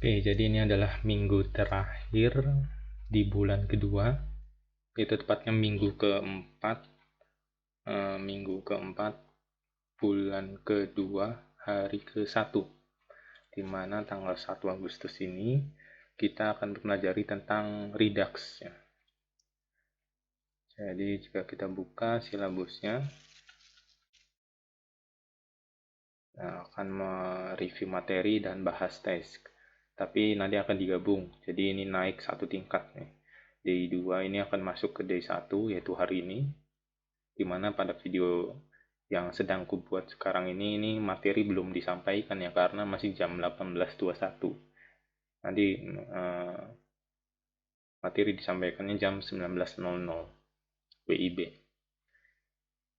Oke, jadi ini adalah minggu terakhir di bulan kedua, itu tepatnya minggu keempat, bulan kedua, hari ke-1, di mana tanggal 1 Agustus ini kita akan mempelajari tentang Redux. Ya. Jadi jika kita buka silabusnya, akan mereview materi dan bahas tes. Tapi nanti akan digabung, jadi ini naik satu tingkat nih. D2 ini akan masuk ke D1, yaitu hari ini, dimana pada video yang sedang ku buat sekarang ini materi belum disampaikan ya, karena masih jam 18.21. Nanti materi disampaikannya jam 19.00 WIB.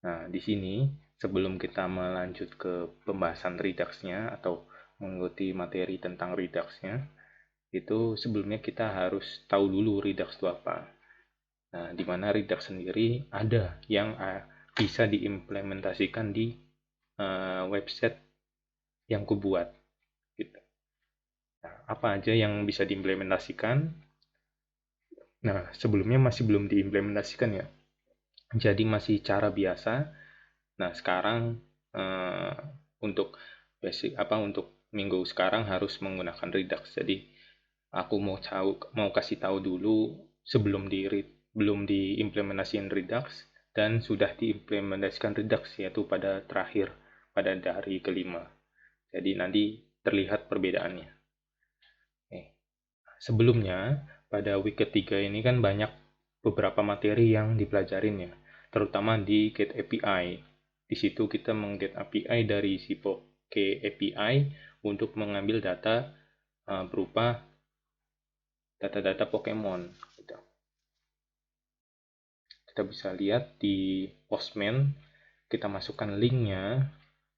Nah, di sini sebelum kita melanjut ke pembahasan Redux-nya atau mengikuti materi tentang Redux-nya, itu sebelumnya kita harus tahu dulu Redux itu apa. Nah, di mana Redux sendiri ada yang bisa diimplementasikan di website yang kubuat. Gitu. Nah, apa aja yang bisa diimplementasikan? Nah, sebelumnya masih belum diimplementasikan ya. Jadi masih cara biasa. Nah, sekarang untuk untuk minggu sekarang harus menggunakan Redux. Jadi aku mau kasih tahu dulu sebelum belum diimplementasikan Redux dan sudah diimplementasikan Redux, yaitu pada hari kelima. Jadi nanti terlihat perbedaannya. Sebelumnya pada week ketiga ini kan banyak beberapa materi yang dipelajarin ya, terutama di Get API. Di situ kita meng-get API dari si Poke API untuk mengambil data berupa data-data Pokemon. Gitu. Kita bisa lihat di Postman, kita masukkan linknya,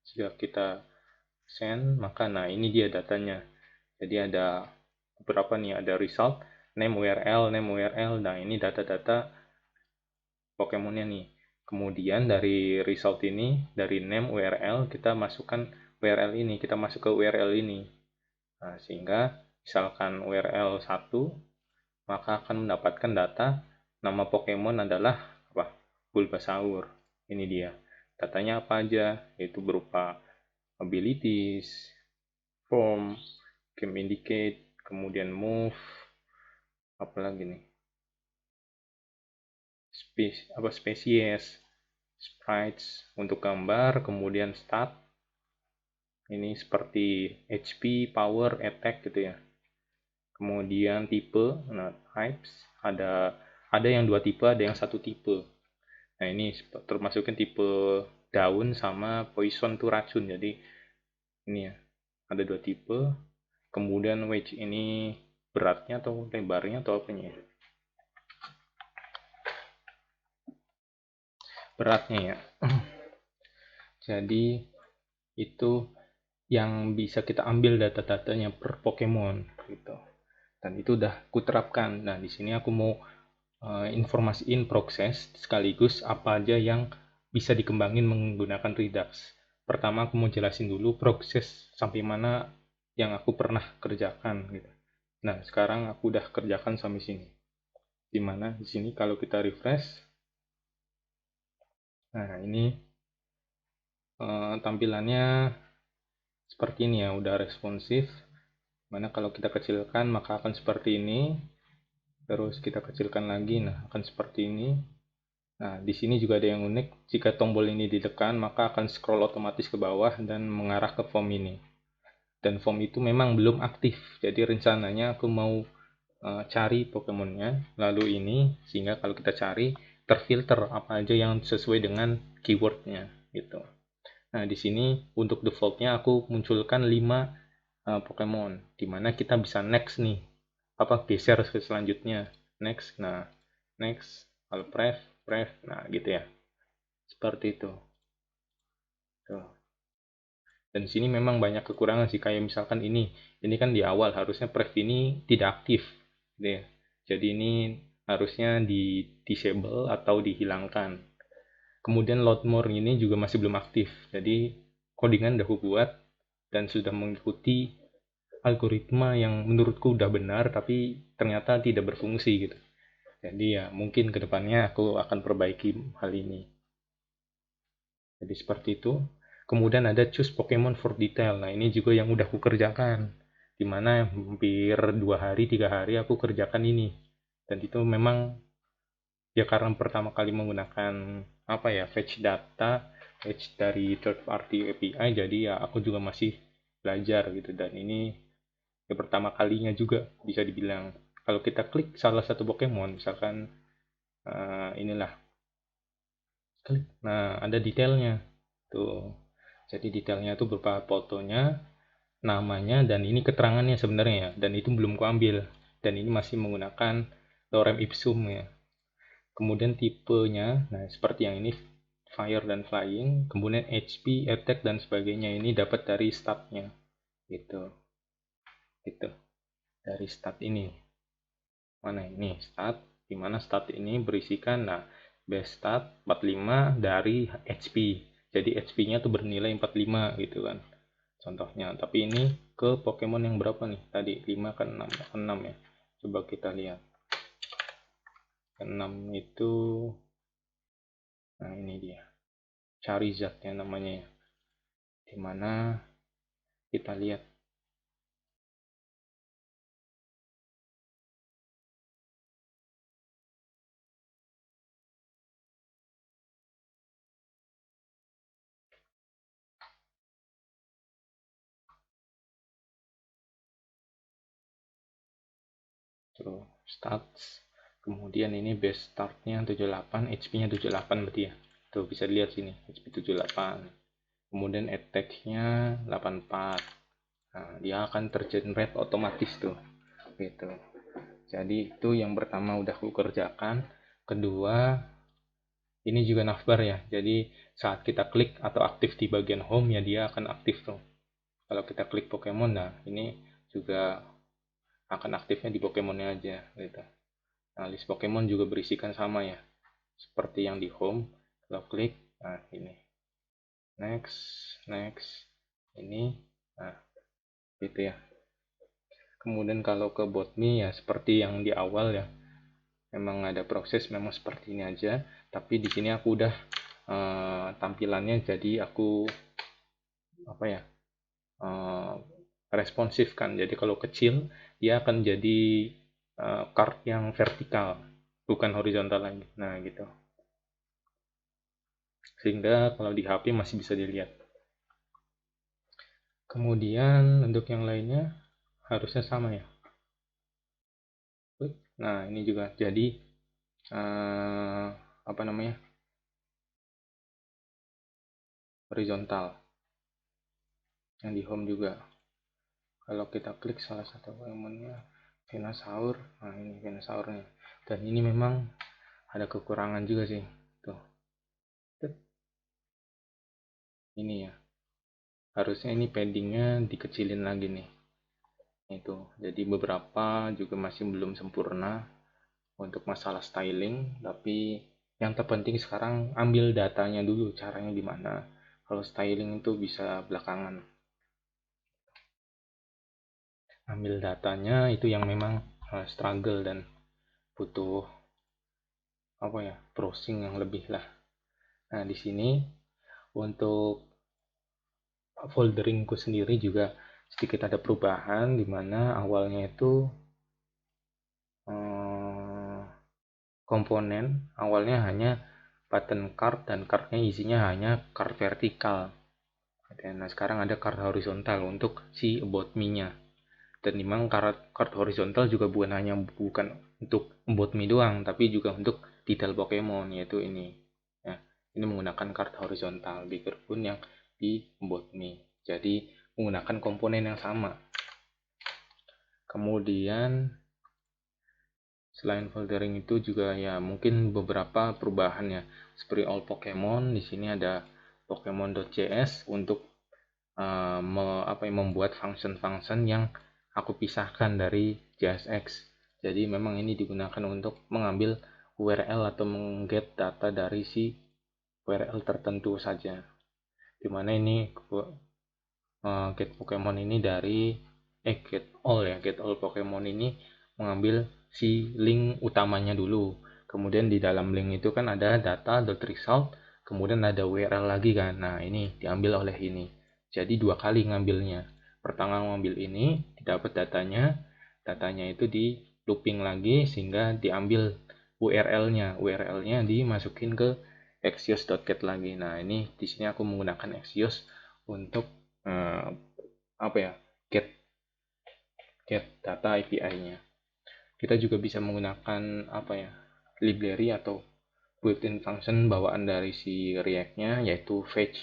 jika kita send, maka nah ini dia datanya. Jadi ada beberapa nih, ada result, name URL, nah ini data-data Pokemonnya nih. Kemudian dari result ini, dari name URL, kita masukkan URL ini, kita masuk ke URL ini. Nah, sehingga misalkan URL 1, maka akan mendapatkan data nama Pokemon adalah Bulbasaur. Ini dia. Datanya apa aja? Yaitu berupa abilities, form, game indicate, kemudian move, apalagi nih? Spesies, sprites untuk gambar, kemudian stat. Ini seperti HP, power, attack gitu ya. Kemudian tipe, nah types, ada yang 2 tipe, ada yang 1 tipe. Nah ini termasukin tipe daun sama poison itu racun. Jadi ini ya, ada 2 tipe. Kemudian weight ini beratnya atau lebarnya atau apanya ya? Beratnya ya. Jadi itu yang bisa kita ambil data-datanya per Pokemon gitu. Dan itu udah kuterapkan. Nah, di sini aku mau informasiin proses sekaligus apa aja yang bisa dikembangin menggunakan Redux. Pertama aku mau jelasin dulu proses sampai mana yang aku pernah kerjakan gitu. Nah, sekarang aku udah kerjakan sampai sini. Dimana di sini kalau kita refresh, nah ini tampilannya seperti ini ya, udah responsif. Mana kalau kita kecilkan maka akan seperti ini. Terus kita kecilkan lagi, nah akan seperti ini. Nah, di sini juga ada yang unik. Jika tombol ini ditekan, maka akan scroll otomatis ke bawah dan mengarah ke form ini. Dan form itu memang belum aktif. Jadi rencananya aku mau cari Pokemonnya, lalu ini, sehingga kalau kita cari, terfilter apa aja yang sesuai dengan keywordnya gitu. Nah, di sini untuk defaultnya aku munculkan 5 Pokemon, dimana kita bisa next nih, geser ke selanjutnya, next, nah next, kalau pref, nah gitu ya, seperti itu. Tuh. Dan di sini memang banyak kekurangan sih, kayak misalkan ini kan di awal harusnya pref ini tidak aktif, gitu ya. Jadi ini harusnya di disable atau dihilangkan. Kemudian load more ini juga masih belum aktif, jadi codingan udah aku buat dan sudah mengikuti algoritma yang menurutku udah benar tapi ternyata tidak berfungsi gitu. Jadi ya mungkin kedepannya aku akan perbaiki hal ini. Jadi seperti itu. Kemudian ada choose Pokemon for detail. Nah ini juga yang udah aku kerjakan. Dimana hampir 2 hari 3 hari aku kerjakan ini. Dan itu memang ya karena pertama kali menggunakan apa ya, fetch data, fetch dari third party API, jadi ya aku juga masih belajar gitu. Dan ini ya pertama kalinya juga bisa dibilang. Kalau kita klik salah satu Pokemon, misalkan inilah, klik, nah ada detailnya tuh. Jadi detailnya itu berupa fotonya, namanya, dan ini keterangannya sebenarnya ya. Dan itu belum kuambil. Dan ini masih menggunakan lorem ipsum ya. Kemudian tipenya, nah seperti yang ini, fire dan flying. Kemudian HP, attack, dan sebagainya ini dapat dari statnya gitu. Gitu. Dari stat ini. Mana ini? Stat. Dimana stat ini berisikan, nah base stat 45 dari HP. Jadi HP-nya tuh bernilai 45 gitu kan. Contohnya. Tapi ini ke Pokemon yang berapa nih? Tadi 5 ke 6, 6 ya. Coba kita lihat. 6 itu, nah ini dia. Charizard ya namanya ya. Dimana kita lihat tuh stats. Kemudian ini base startnya 78, HP-nya 78 berarti ya. Tuh bisa dilihat sini, HP 78. Kemudian attack-nya 84. Nah, dia akan tergenerate otomatis tuh. Gitu. Jadi itu yang pertama udah aku kerjakan. Kedua, ini juga navbar ya. Jadi saat kita klik atau aktif di bagian home ya dia akan aktif tuh. Kalau kita klik Pokemon, nah ini juga akan aktifnya di Pokemonnya aja gitu. Nah, list Pokemon juga berisikan sama ya. Seperti yang di home. Kalau klik, nah ini. Next, next. Ini, nah gitu ya. Kemudian kalau ke botany ya seperti yang di awal ya. Memang ada proses memang seperti ini aja. Tapi di sini aku udah tampilannya jadi aku apa ya, responsif kan. Jadi kalau kecil dia akan jadi card yang vertikal, bukan horizontal lagi. Nah gitu. Sehingga kalau di HP masih bisa dilihat. Kemudian untuk yang lainnya harusnya sama ya. Nah ini juga jadi apa namanya, horizontal. Yang di home juga. Kalau kita klik salah satu elemennya Venusaur, nah ini Venusaurnya. Dan ini memang ada kekurangan juga sih. Tuh. Ini ya. Harusnya ini paddingnya dikecilin lagi nih. Itu. Jadi beberapa juga masih belum sempurna untuk masalah styling, tapi yang terpenting sekarang ambil datanya dulu, caranya gimana. Kalau styling itu bisa belakangan. Ambil datanya itu yang memang struggle dan butuh apa ya, browsing yang lebih lah. Nah di sini untuk folderingku sendiri juga sedikit ada perubahan, dimana awalnya itu komponen awalnya hanya button card dan cardnya isinya hanya card vertikal. Nah sekarang ada card horizontal untuk si about me-nya. Dan memang card horizontal juga bukan untuk about me doang, tapi juga untuk detail Pokemon, yaitu ini. Ya, ini menggunakan card horizontal, bigger pun yang di about me. Jadi menggunakan komponen yang sama. Kemudian selain foldering itu juga ya mungkin beberapa perubahan ya. Seperti all Pokemon, di sini ada Pokemon.js untuk membuat function-function yang aku pisahkan dari JSX. Jadi memang ini digunakan untuk mengambil URL atau mengget data dari si URL tertentu saja. Dimana ini get Pokemon ini dari get all ya, get all Pokemon ini mengambil si link utamanya dulu. Kemudian di dalam link itu kan ada data.result, kemudian ada URL lagi kan. Nah, ini diambil oleh ini. Jadi 2 kali ngambilnya. Pertama ngambil ini, didapat datanya itu di looping lagi sehingga diambil URL-nya. URL-nya dimasukin ke Axios.get lagi. Nah, ini di sini aku menggunakan Axios untuk get data API-nya. Kita juga bisa menggunakan library atau built-in function bawaan dari si React-nya, yaitu fetch.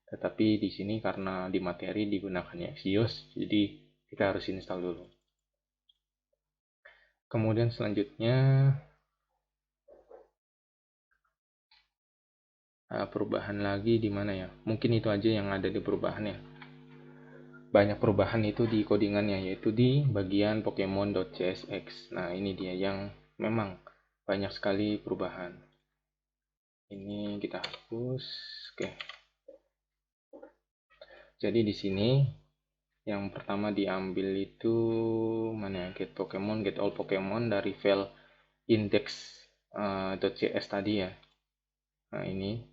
Tetapi di sini karena di materi digunakannya Axios, jadi kita harus install dulu. Kemudian selanjutnya perubahan lagi di mana ya? Mungkin itu aja yang ada di perubahannya. Banyak perubahan itu di codingannya, yaitu di bagian Pokemon.csx. Nah, ini dia yang memang banyak sekali perubahan. Ini kita hapus. Oke. Jadi di sini yang pertama diambil itu mana ya? Get Pokemon, get all Pokemon dari file index.cs tadi ya. Nah, ini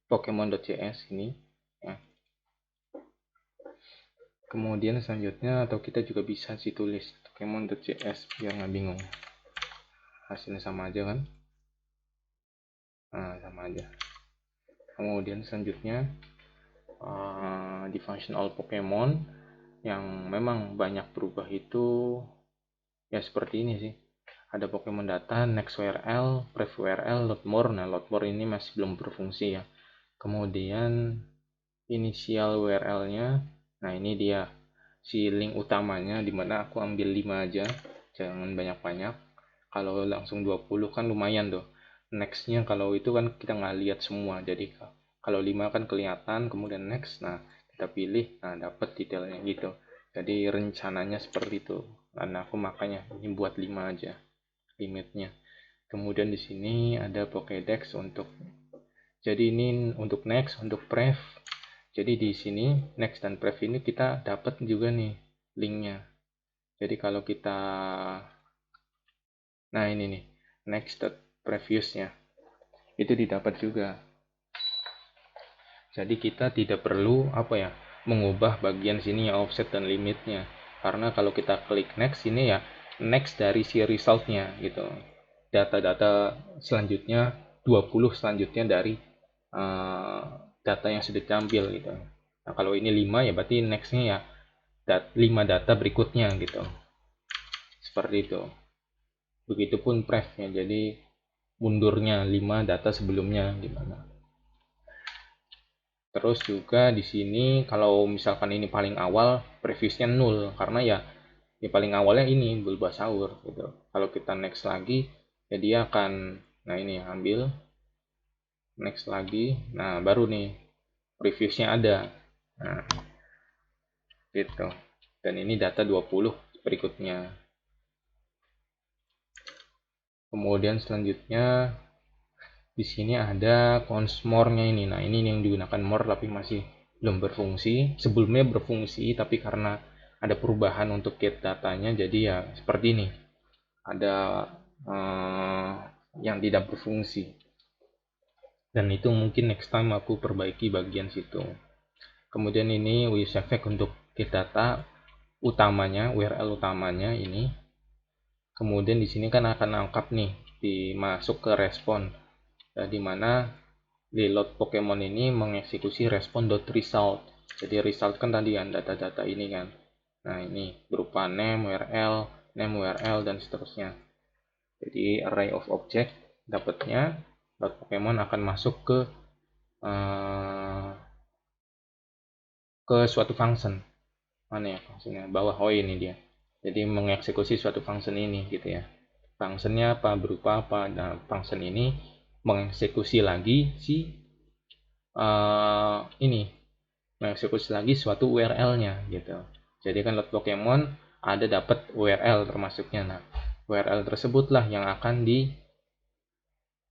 Pokemon.cs ini ya. Kemudian selanjutnya, atau kita juga bisa sih tulis Pokemon.cs biar nggak bingung. Hasilnya sama aja kan? Nah, sama aja. Kemudian selanjutnya di function all Pokemon yang memang banyak berubah itu ya seperti ini sih. Ada Pokemon data, next URL, pref URL, load more. Nah, load more ini masih belum berfungsi ya. Kemudian inisial URL-nya. Nah, ini dia si link utamanya, dimana aku ambil 5 aja, jangan banyak-banyak. Kalau langsung 20 kan lumayan tuh. Next-nya kalau itu kan kita nggak lihat semua, jadi kalau 5 kan kelihatan, kemudian next, nah kita pilih, nah dapat detailnya gitu. Jadi rencananya seperti itu, dan aku makanya ini buat 5 aja limitnya. Kemudian di sini ada Pokédex untuk, jadi ini untuk next, untuk pref. Jadi di sini next dan pref ini kita dapat juga nih linknya. Jadi kalau kita, nah ini nih next previousnya itu didapat juga. Jadi kita tidak perlu mengubah bagian sini ya, offset dan limitnya, karena kalau kita klik next ini ya next dari si resultnya gitu. Data-data selanjutnya 20 selanjutnya dari data yang sudah diambil gitu. Nah, kalau ini 5 ya berarti next-nya ya 5 data berikutnya gitu. Seperti itu. Begitupun pref-nya, jadi mundurnya 5 data sebelumnya gimana. Terus juga di sini kalau misalkan ini paling awal, previousnya 0 karena ya paling awalnya ini Bulbasaur gitu. Kalau kita next lagi ya dia akan, nah ini ambil next lagi, nah baru nih previousnya ada. Nah, gitu. Dan ini data 20 berikutnya. Kemudian selanjutnya di sini ada cons more-nya ini. Nah, ini yang digunakan more tapi masih belum berfungsi. Sebelumnya berfungsi tapi karena ada perubahan untuk get datanya, jadi ya seperti ini. Ada yang tidak berfungsi. Dan itu mungkin next time aku perbaiki bagian situ. Kemudian ini use effect untuk get data utamanya, URL utamanya ini. Kemudian di sini kan akan angkat nih, dimasuk ke respon. Nah, di mana di load Pokemon ini mengeksekusi respon.result. Jadi result kan tadi kan data-data ini kan. Nah, ini berupa name URL, dan seterusnya. Jadi array of object dapatnya, load Pokemon akan masuk ke suatu function. Mana ya fungsinya? Bawah, oh ini dia. Jadi mengeksekusi suatu function ini gitu ya. Functionnya apa, berupa apa? Nah, function ini mengeksekusi lagi ini mengeksekusi lagi suatu URL-nya gitu. Jadi kan load Pokemon ada dapat URL termasuknya. Nah, URL tersebutlah yang akan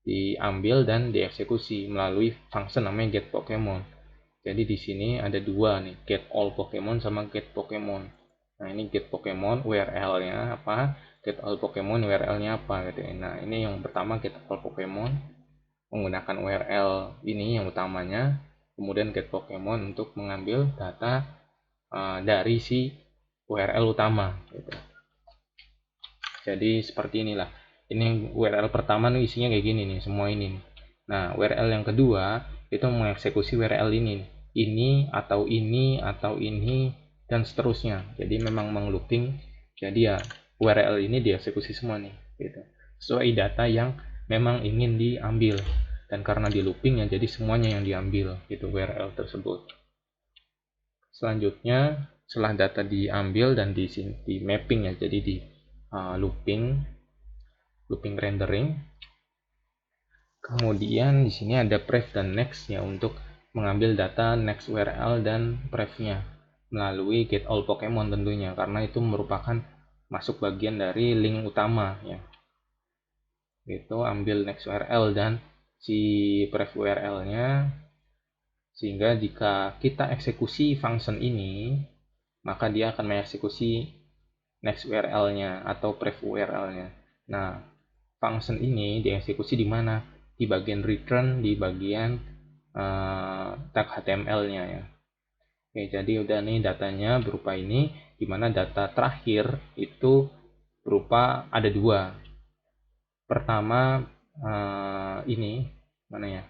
diambil dan dieksekusi melalui function namanya get Pokemon. Jadi di sini ada dua nih, get all Pokemon sama get Pokemon. Nah, ini get Pokemon URL-nya apa, get all Pokemon URL-nya apa gitu ya. Nah, ini yang pertama get all Pokemon menggunakan URL ini yang utamanya, kemudian get Pokemon untuk mengambil data dari si URL utama gitu. Jadi seperti inilah. Ini URL pertama nih isinya kayak gini nih, semua ini nih. Nah, URL yang kedua itu mengeksekusi URL ini. Ini atau ini atau ini dan seterusnya. Jadi memang menglooping. Jadi ya URL ini dieksekusi semua nih gitu. Sesuai data yang memang ingin diambil. Dan karena di looping ya jadi semuanya yang diambil gitu URL tersebut. Selanjutnya setelah data diambil dan di mapping ya, jadi di looping rendering. Kemudian di sini ada pref dan next ya untuk mengambil data next URL dan prefnya melalui get all Pokemon tentunya, karena itu merupakan masuk bagian dari link utama ya. Itu ambil next URL dan si pref URL-nya, sehingga jika kita eksekusi function ini maka dia akan mengeksekusi next URL-nya atau pref URL-nya. Nah, function ini dieksekusi di mana? Di bagian return, di bagian tag HTML-nya ya. Oke, jadi udah nih datanya berupa ini, di mana data terakhir itu berupa ada dua. Pertama ini mana ya?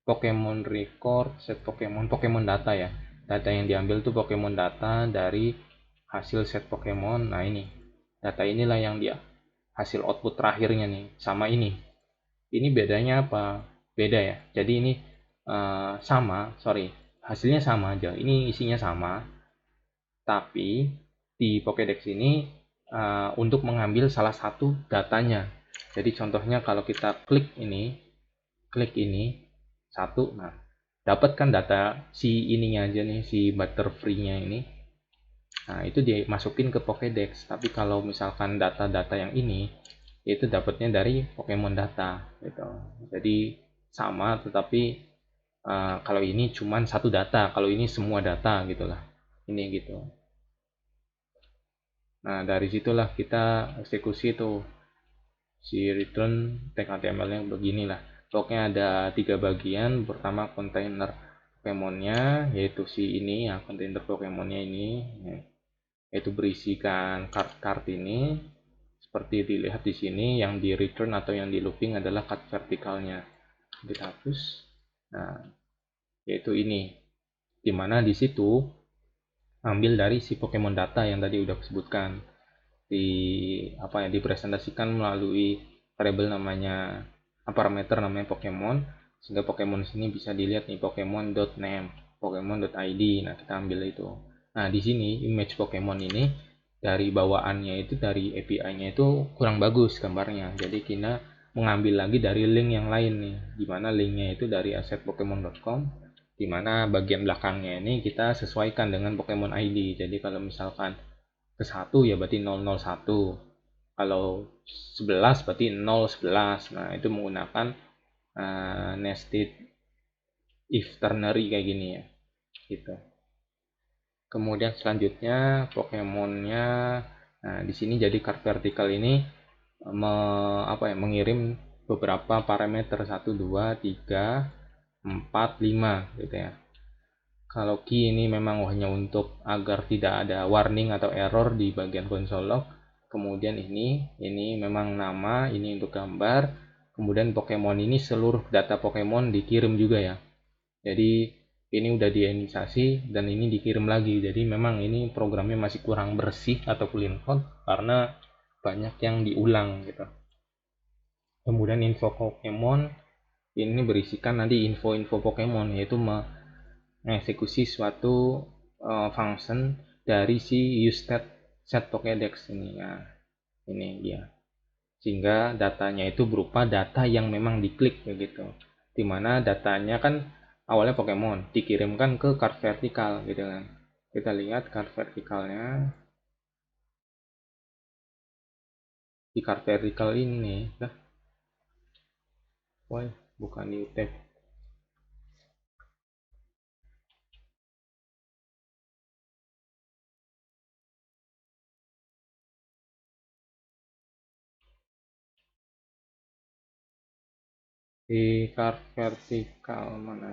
Pokemon record, set Pokemon data ya. Data yang diambil tuh Pokemon data dari hasil set Pokemon. Nah, ini data inilah yang dia hasil output terakhirnya nih, sama ini. Ini bedanya apa? Beda ya. Jadi ini hasilnya sama aja. Ini isinya sama, tapi di Pokédex ini untuk mengambil salah satu datanya. Jadi contohnya kalau kita klik ini satu, nah dapatkan data si ininya aja nih, si Butterfree-nya ini. Nah, itu dimasukin ke Pokédex. Tapi kalau misalkan data-data yang ini, itu dapatnya dari Pokemon data gitu. Jadi sama, tetapi kalau ini cuman satu data, kalau ini semua data gitulah. Ini gitu. Nah, dari situlah kita eksekusi tuh si return tag HTML-nya beginilah. Pokoknya ada 3 bagian. Pertama kontainer Pokemonnya, yaitu si ini ya, kontainer Pokemonnya ini, yaitu berisikan card ini. Seperti dilihat di sini, yang di return atau yang di looping adalah cut vertikalnya. Kita hapus. Nah, yaitu ini. Dimana di situ ambil dari si Pokemon data yang tadi udah sebutkan. Dipresentasikan melalui variabel namanya parameter namanya Pokemon, sehingga Pokemon sini bisa dilihat nih Pokemon.name, Pokemon.id. Nah, kita ambil itu. Nah, di sini image Pokemon ini dari bawaannya itu, dari API-nya itu kurang bagus gambarnya. Jadi kita mengambil lagi dari link yang lain nih, dimana linknya itu dari assetpokemon.com, dimana bagian belakangnya ini kita sesuaikan dengan Pokemon ID. Jadi kalau misalkan ke 1 ya berarti 001, kalau 11 berarti 011. Nah, itu menggunakan nested if ternary kayak gini ya gitu. Kemudian selanjutnya Pokemonnya, nah di sini jadi card vertical ini mengirim beberapa parameter 1, 2, 3, 4, 5 gitu ya. Kalau key ini memang hanya untuk agar tidak ada warning atau error di bagian console log. Kemudian ini memang nama, ini untuk gambar. Kemudian Pokemon ini seluruh data Pokemon dikirim juga ya. Jadi ini udah diinisiasi dan ini dikirim lagi. Jadi memang ini programnya masih kurang bersih atau clean code karena banyak yang diulang gitu. Kemudian info Pokemon ini berisikan nanti info-info Pokemon, yaitu mengeksekusi suatu function dari si useStat set Pokédex ini ya. Ini dia. Sehingga datanya itu berupa data yang memang diklik begitu. Dimana datanya kan awalnya Pokemon dikirimkan ke card vertikal gitu kan. Kita lihat card vertikalnya. Di card vertikal ini dah. Woi, bukan di tab. Di chart vertikal mana?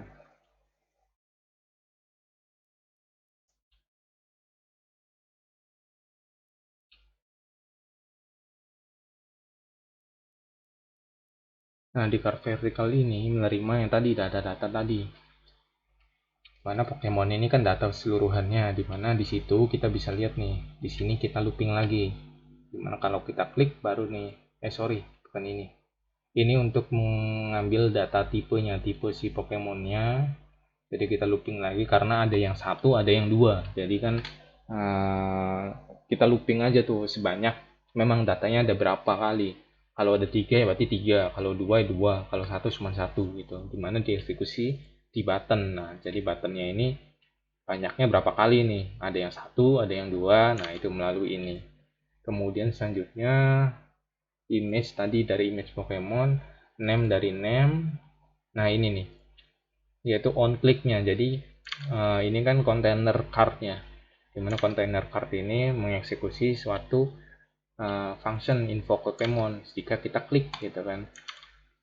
Nah, di chart vertikal ini menerima yang tadi data-data tadi. Mana Pokemon ini kan data seluruhannya, di mana di situ kita bisa lihat nih. Di sini kita looping lagi. Dimana kalau kita klik baru nih, sorry, bukan ini. Ini untuk mengambil data tipenya, tipe si Pokemonnya. Jadi kita looping lagi karena ada yang satu, ada yang dua. Jadi kan kita looping aja tuh sebanyak. Memang datanya ada berapa kali. Kalau ada 3 ya berarti 3, kalau 2 ya 2, kalau satu cuma satu gitu. Dimana dieksekusi di button. Nah, jadi buttonnya ini banyaknya berapa kali nih? Ada yang satu, ada yang dua. Nah, itu melalui ini. Kemudian selanjutnya image tadi dari image Pokemon, name dari name. Nah, ini nih, yaitu on click-nya. Jadi ini kan container card-nya. Dimana container card ini mengeksekusi suatu function info Pokemon jika kita klik gitu kan.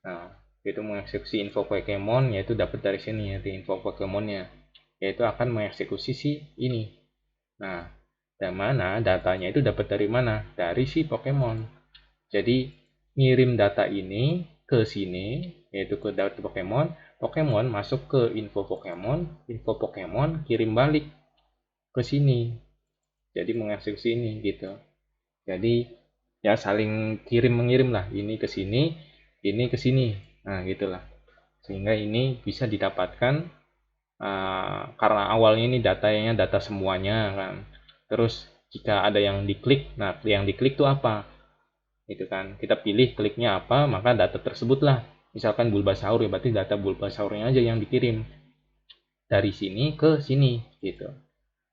Nah, itu mengeksekusi info Pokemon, yaitu dapat dari sini yaitu info Pokemonnya, yaitu akan mengeksekusi si ini. Nah, dan mana datanya itu dapat dari mana? Dari si Pokemon. Jadi ngirim data ini ke sini, yaitu ke data Pokemon, Pokemon masuk ke info Pokemon kirim balik ke sini. Jadi mengeksekusi ini gitu. Jadi ya saling kirim mengirim lah, ini ke sini, ini ke sini. Nah, gitulah. Sehingga ini bisa didapatkan karena awalnya ini datanya data semuanya kan. Terus jika ada yang diklik, nah yang diklik itu apa? Gitu kan. Kita pilih kliknya apa, maka data tersebutlah. Misalkan Bulbasaur ya berarti data Bulbasaurnya aja yang dikirim dari sini ke sini gitu.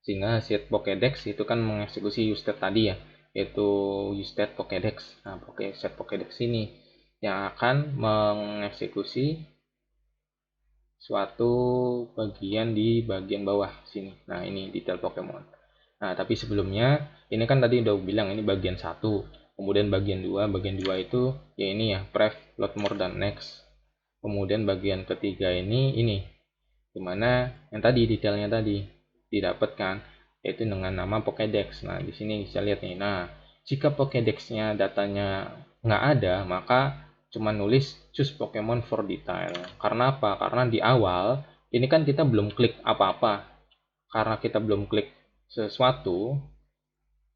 Sehingga set Pokédex itu kan mengeksekusi useStat tadi ya, yaitu useStat Pokédex. Nah, set Pokédex ini yang akan mengeksekusi suatu bagian di bagian bawah sini. Nah, ini detail Pokemon. Nah, tapi sebelumnya ini kan tadi udah bilang ini bagian 1. Kemudian bagian 2, bagian 2 itu ya ini ya, pref, load more dan next. Kemudian bagian ketiga ini dimana yang tadi detailnya tadi didapatkan yaitu dengan nama Pokédex. Nah, di sini bisa lihat nih. Nah, jika Pokédex-nya datanya nggak ada, maka cuma nulis choose Pokemon for detail. Karena apa? Karena di awal ini kan kita belum klik apa-apa. Karena kita belum klik sesuatu,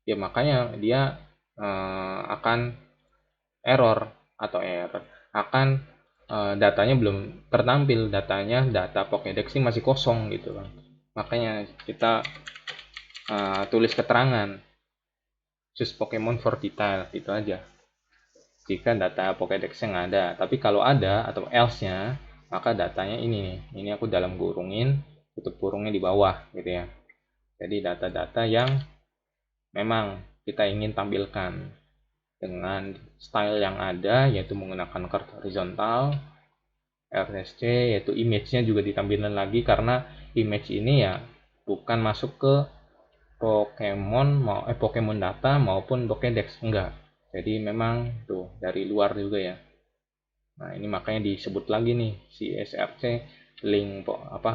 ya makanya dia akan error akan datanya belum tertampil, data Pokédex ini masih kosong gitu kan. Makanya kita tulis keterangan choose Pokemon for detail itu aja jika data Pokédex-nya nggak ada. Tapi kalau ada atau else-nya, maka datanya ini nih. Ini aku dalam kurungin, tutup kurungnya di bawah gitu ya. Jadi data-data yang memang kita ingin tampilkan dengan style yang ada, yaitu menggunakan chord horizontal, RSC, yaitu image-nya juga ditampilkan lagi karena image ini ya bukan masuk ke Pokemon data maupun Pokédex, enggak. Jadi memang tuh dari luar juga ya. Nah, ini makanya disebut lagi nih si src link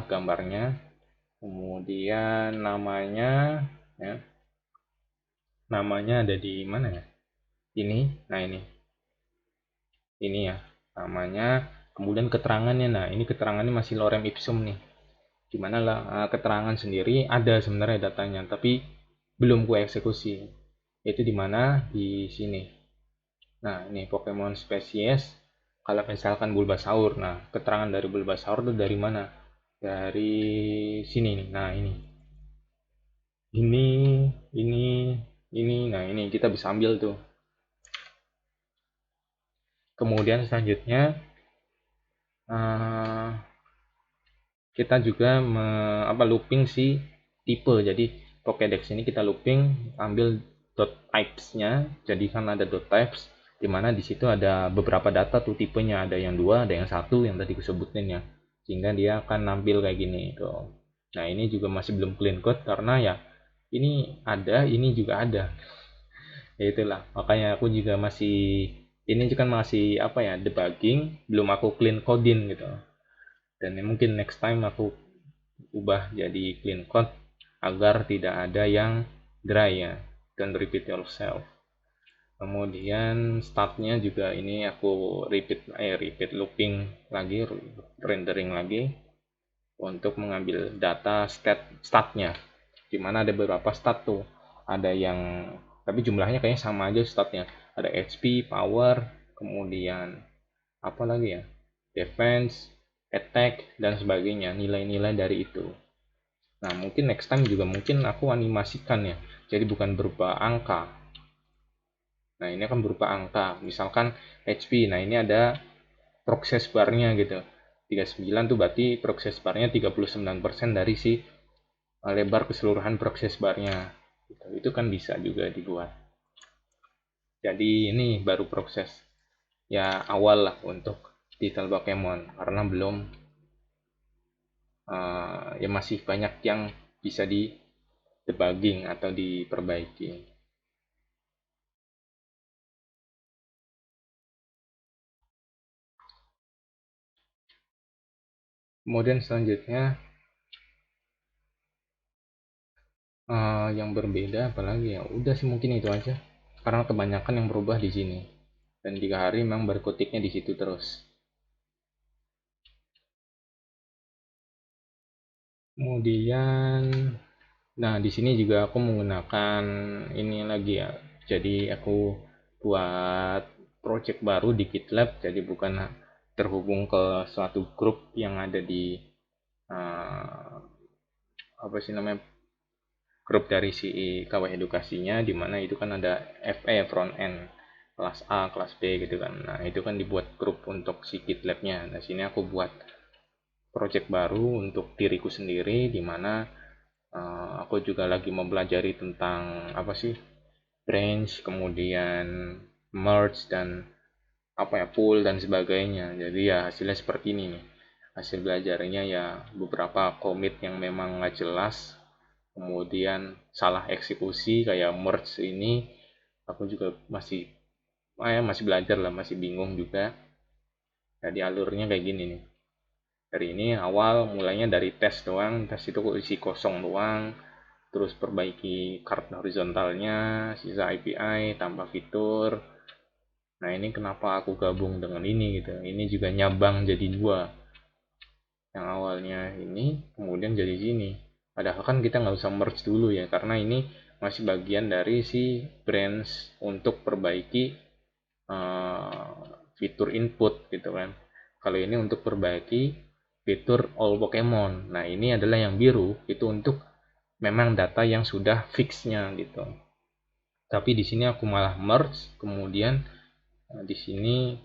gambarnya. Kemudian namanya ya. Namanya ada di mana ya? Ini. Nah, ini ya namanya. Kemudian keterangannya. Nah, ini keterangannya masih lorem ipsum nih. Dimana lah keterangan sendiri ada sebenarnya datanya, tapi belum gue eksekusi. Itu dimana di sini. Nah, ini Pokemon spesies. Kalau misalkan Bulbasaur, nah keterangan dari Bulbasaur itu dari mana? Dari sini nih. Nah, ini, nah ini kita bisa ambil tuh. Kemudian selanjutnya kita juga looping si tipe. Jadi Pokédex ini kita looping, ambil dot types-nya. Jadi kan ada dot types, dimana di situ ada beberapa data tuh tipenya, ada yang 2, ada yang 1 yang tadi kusebutin ya. Sehingga dia akan nampil kayak gini tuh. Nah, ini juga masih belum clean code karena ya ini ada, ini juga ada. Ya itulah, makanya aku juga masih ini kan masih apa ya, debugging, belum aku clean codein gitu. Dan mungkin next time aku ubah jadi clean code agar tidak ada yang dry ya, dan repeat yourself. Kemudian startnya juga ini aku repeat looping lagi, rendering lagi untuk mengambil data statnya, dimana ada beberapa stat tuh, ada yang tapi jumlahnya kayaknya sama aja statnya, ada HP, power, kemudian apa lagi ya, defense, attack, dan sebagainya, nilai-nilai dari itu. Nah mungkin next time juga mungkin aku animasikan ya, jadi bukan berupa angka. Nah ini akan berupa angka, misalkan HP, nah ini ada progress barnya gitu, 39 tuh berarti progress barnya 39% dari si lebar keseluruhan progress barnya gitu. Itu kan bisa juga dibuat. Jadi ini baru proses ya awal lah untuk detail Pokemon, karena belum ya masih banyak yang bisa di debugging atau diperbaiki. Kemudian selanjutnya yang berbeda apalagi ya, udah sih mungkin itu aja, karena kebanyakan yang berubah di sini, dan 3 hari memang berkutiknya di situ terus. Kemudian nah di sini juga aku menggunakan ini lagi ya, jadi aku buat project baru di GitLab, jadi bukan terhubung ke suatu grup yang ada di apa sih namanya, grup dari si KW edukasinya, di mana itu kan ada FE, front end, kelas A, kelas B gitu kan. Nah itu kan dibuat grup untuk si GitLab-nya. Nah sini aku buat project baru untuk diriku sendiri, di mana aku juga lagi mempelajari tentang apa sih, branch, kemudian merge, dan apa ya, pool dan sebagainya. Jadi ya hasilnya seperti ini nih. Hasil belajarnya ya beberapa commit yang memang nggak jelas, kemudian salah eksekusi kayak merge ini, aku juga masih belajar lah, masih bingung juga. Jadi alurnya kayak gini nih. Dari ini awal mulainya dari tes doang, tes itu isi kosong doang, terus perbaiki card horizontalnya, sisa API, tambah fitur. Nah ini kenapa aku gabung dengan ini gitu, ini juga nyabang jadi dua, yang awalnya ini kemudian jadi sini. Padahal kan kita nggak usah merge dulu ya, karena ini masih bagian dari si branch untuk perbaiki uh, fitur input gitu kan. Kalau ini untuk perbaiki fitur all Pokemon. Nah ini adalah yang biru, itu untuk memang data yang sudah fixnya gitu. Tapi di sini aku malah merge, kemudian di sini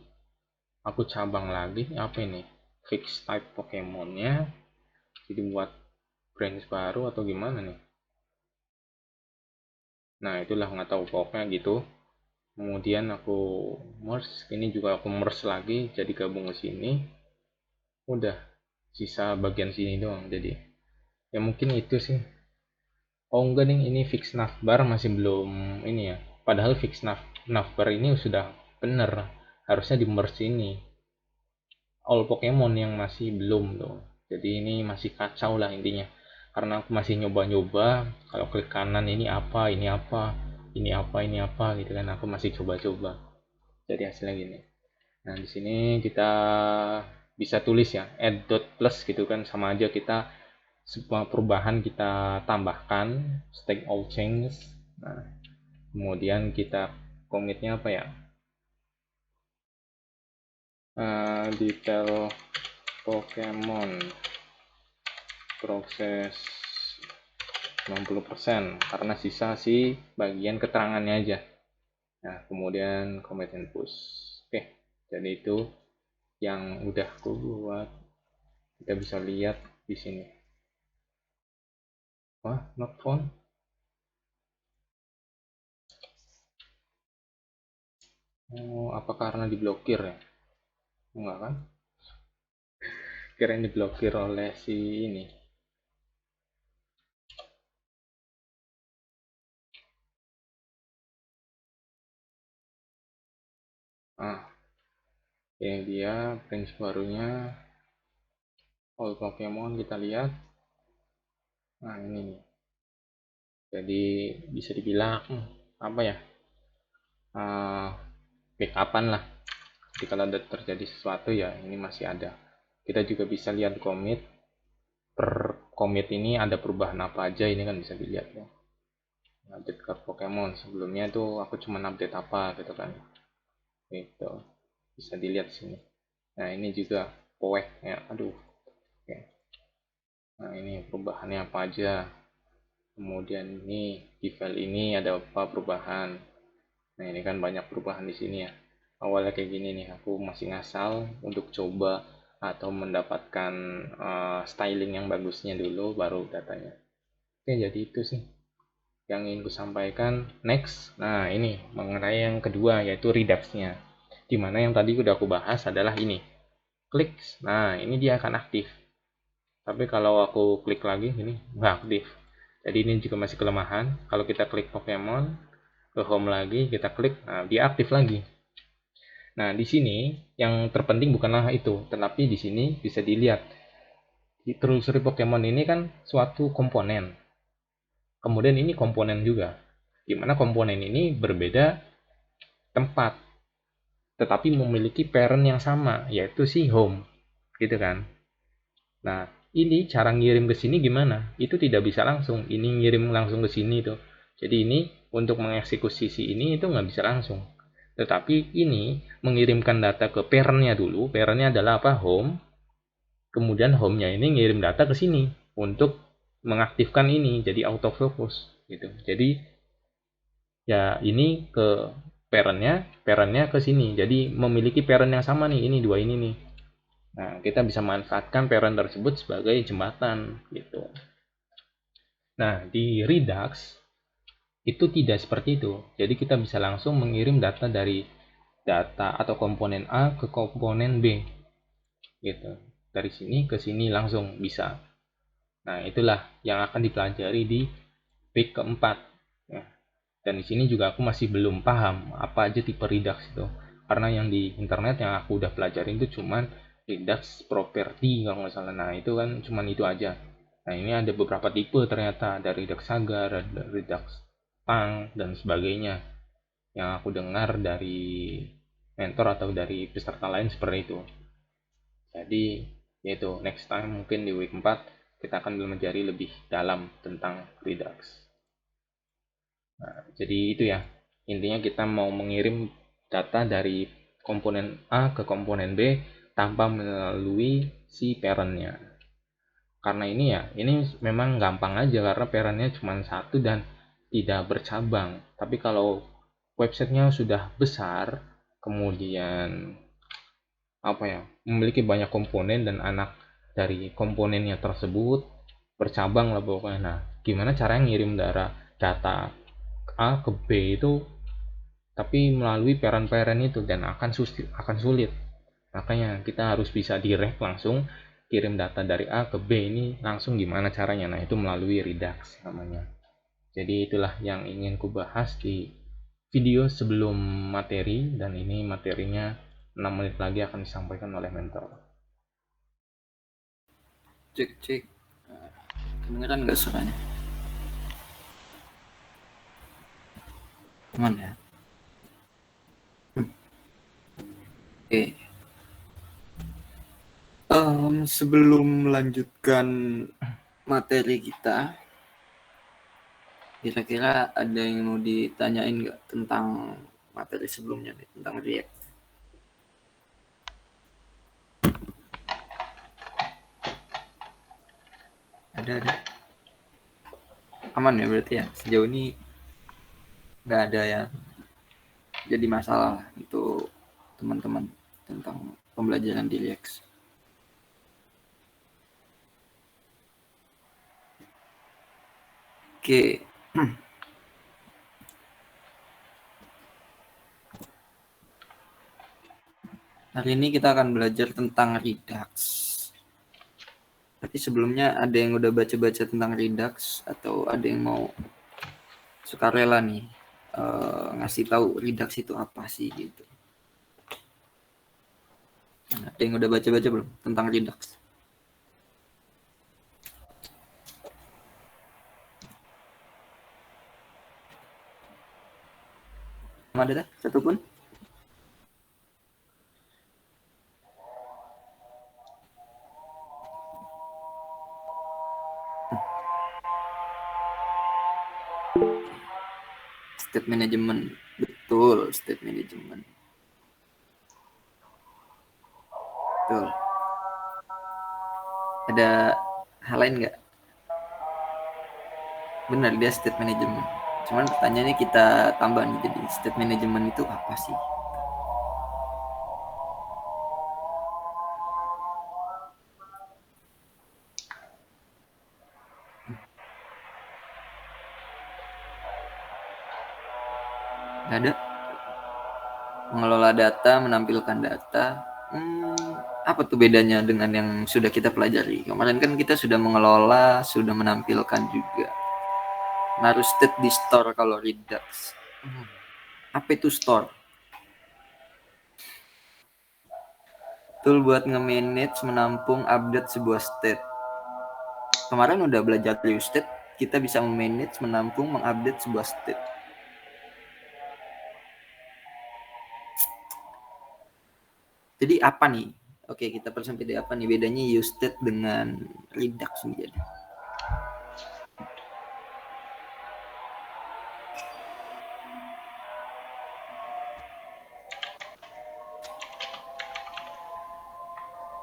aku cabang lagi, apa ini, fix type Pokemonnya, jadi buat branch baru atau gimana nih. Nah itulah, nggak tahu, pokoknya gitu. Kemudian aku merge, ini juga aku merge lagi, jadi gabung ke sini. Udah, sisa bagian sini doang. Jadi ya mungkin itu sih. Oh enggak nih, ini fix navbar masih belum ini ya. Padahal fix navbar ini sudah bener, harusnya di merge ini. All Pokemon yang masih belum tuh. Jadi ini masih kacau lah intinya. Karena aku masih nyoba-nyoba, kalau klik kanan ini apa, ini apa, ini apa, ini apa gitu kan. Aku masih coba-coba. Jadi hasilnya gini. Nah, di sini kita bisa tulis ya, add dot plus gitu kan, sama aja kita semua perubahan kita tambahkan, stack all changes. Nah, kemudian kita commitnya apa ya? Detail Pokemon proses 60%, karena sisa si bagian keterangannya aja. Nah, kemudian commit and push. Oke, jadi itu yang udah aku buat. Kita bisa lihat di sini. Wah, not found. Oh, apa karena diblokir ya? Enggak kan? Kira ini diblokir oleh si ini. Nah, ini dia range barunya. All Pokemon kita lihat. Nah, ini nih. Jadi bisa dibilang apa ya? Backupan lah. Jadi kalau ada terjadi sesuatu ya ini masih ada. Kita juga bisa lihat commit. Per commit ini ada perubahan apa aja, ini kan bisa dilihat ya. Update ke Pokemon sebelumnya tuh aku cuma update apa gitu kan. Itu bisa dilihat sini. Nah, ini juga poek ya. Aduh. Oke. Nah, ini perubahannya apa aja. Kemudian ini di file ini ada apa perubahan. Nah, ini kan banyak perubahan di sini ya. Awalnya kayak gini nih, aku masih ngasal untuk coba atau mendapatkan styling yang bagusnya dulu baru datanya. Oke, jadi itu sih yang ingin kusampaikan. Next, nah ini mengenai yang kedua yaitu Redux-nya. Dimana yang tadi udah aku bahas adalah ini. Klik, nah ini dia akan aktif. Tapi kalau aku klik lagi, ini nggak aktif. Jadi ini juga masih kelemahan. Kalau kita klik Pokemon, ke home lagi, kita klik, nah dia aktif lagi. Nah, di sini yang terpenting bukanlah itu, tetapi di sini bisa dilihat. Telusuri Pokemon ini kan suatu komponen. Kemudian ini komponen juga. Di mana komponen ini berbeda tempat, tetapi memiliki parent yang sama, yaitu si home. Gitu kan. Nah, ini cara ngirim ke sini gimana? Itu tidak bisa langsung. Ini ngirim langsung ke sini tuh. Jadi ini untuk mengeksekusi si ini itu nggak bisa langsung. Tetapi ini mengirimkan data ke parent-nya dulu. Parent-nya adalah apa? Home. Kemudian home-nya ini ngirim data ke sini untuk mengaktifkan ini jadi autofocus gitu. Jadi ya ini ke parent-nya ke sini. Jadi memiliki parent yang sama nih. Ini dua ini nih. Nah, kita bisa manfaatkan parent tersebut sebagai jembatan gitu. Nah, di Redux itu tidak seperti itu. Jadi kita bisa langsung mengirim data dari data atau komponen A ke komponen B. Gitu. Dari sini ke sini langsung bisa. Nah, itulah yang akan dipelajari di week keempat. Ya. Dan di sini juga aku masih belum paham apa aja tipe Redux itu. Karena yang di internet yang aku udah pelajarin itu cuman Redux property kalau nggak salah. Nah, itu kan cuman itu aja. Nah, ini ada beberapa tipe ternyata. Ada Redux Saga, ada Redux Pang, dan sebagainya. Yang aku dengar dari mentor atau dari peserta lain seperti itu. Jadi, yaitu next time mungkin di week 4 kita akan belajar lebih dalam tentang Redux. Nah, jadi itu ya. Intinya kita mau mengirim data dari komponen A ke komponen B tanpa melalui si parent-nya. Karena ini ya, ini memang gampang aja karena parent-nya cuma satu dan tidak bercabang. Tapi kalau websitenya sudah besar, kemudian apa ya, memiliki banyak komponen dan anak dari komponennya tersebut bercabang lah pokoknya. Nah, gimana caranya ngirim data A ke B itu tapi melalui parent-parent itu dan akan sulit. Makanya kita harus bisa direct langsung kirim data dari A ke B ini langsung gimana caranya. Nah, itu melalui Redux namanya. Jadi itulah yang ingin ku bahas di video sebelum materi, dan ini materinya 6 menit lagi akan disampaikan oleh mentor. Cek. Kedengeran nggak suaranya? Aman ya? Oke. Sebelum melanjutkan materi kita, kira-kira ada yang mau ditanyain nggak tentang materi sebelumnya nih, tentang React? Ada. Aman ya berarti ya? Sejauh ini nggak ada yang jadi masalah untuk teman-teman tentang pembelajaran di React. Oke. Hari ini kita akan belajar tentang Redux. Tapi sebelumnya ada yang udah baca-baca tentang Redux atau ada yang mau sukarela nih ngasih tahu Redux itu apa sih gitu? Ada yang udah baca-baca belum tentang Redux? Ada satu pun? State management, betul, state management. Betul. Ada hal lain nggak? Benar, dia state management. Cuman pertanyaannya kita tambah nih, jadi state management itu apa sih? Nggak ada? Mengelola data, menampilkan data. Apa tuh bedanya dengan yang sudah kita pelajari? Kemarin kan kita sudah mengelola, sudah menampilkan juga. Naruh state di store kalau Redux. Apa itu store? Tool buat nge-manage, menampung, update sebuah state. Kemarin udah belajar use state, kita bisa manage, menampung, mengupdate sebuah state. Jadi apa nih? Oke, kita persempit apa nih bedanya use state dengan Redux menjadi?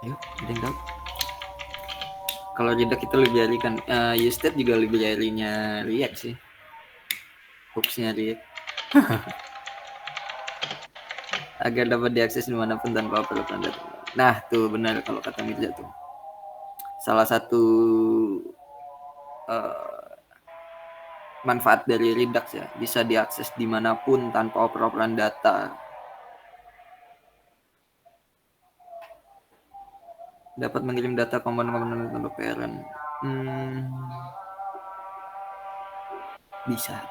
Ayo, ada yang tahu? Kalau Redux itu library kan, use state juga library-nya React sih. Hooks-nya React. Agar dapat diakses dimanapun tanpa perlu tanda. Nah, tuh benar kalau kata Mirza tuh. Salah satu manfaat dari Redux ya, bisa diakses dimanapun tanpa oper-operan data. Dapat mengirim data komponen-komponen tanpa parent. Bisa.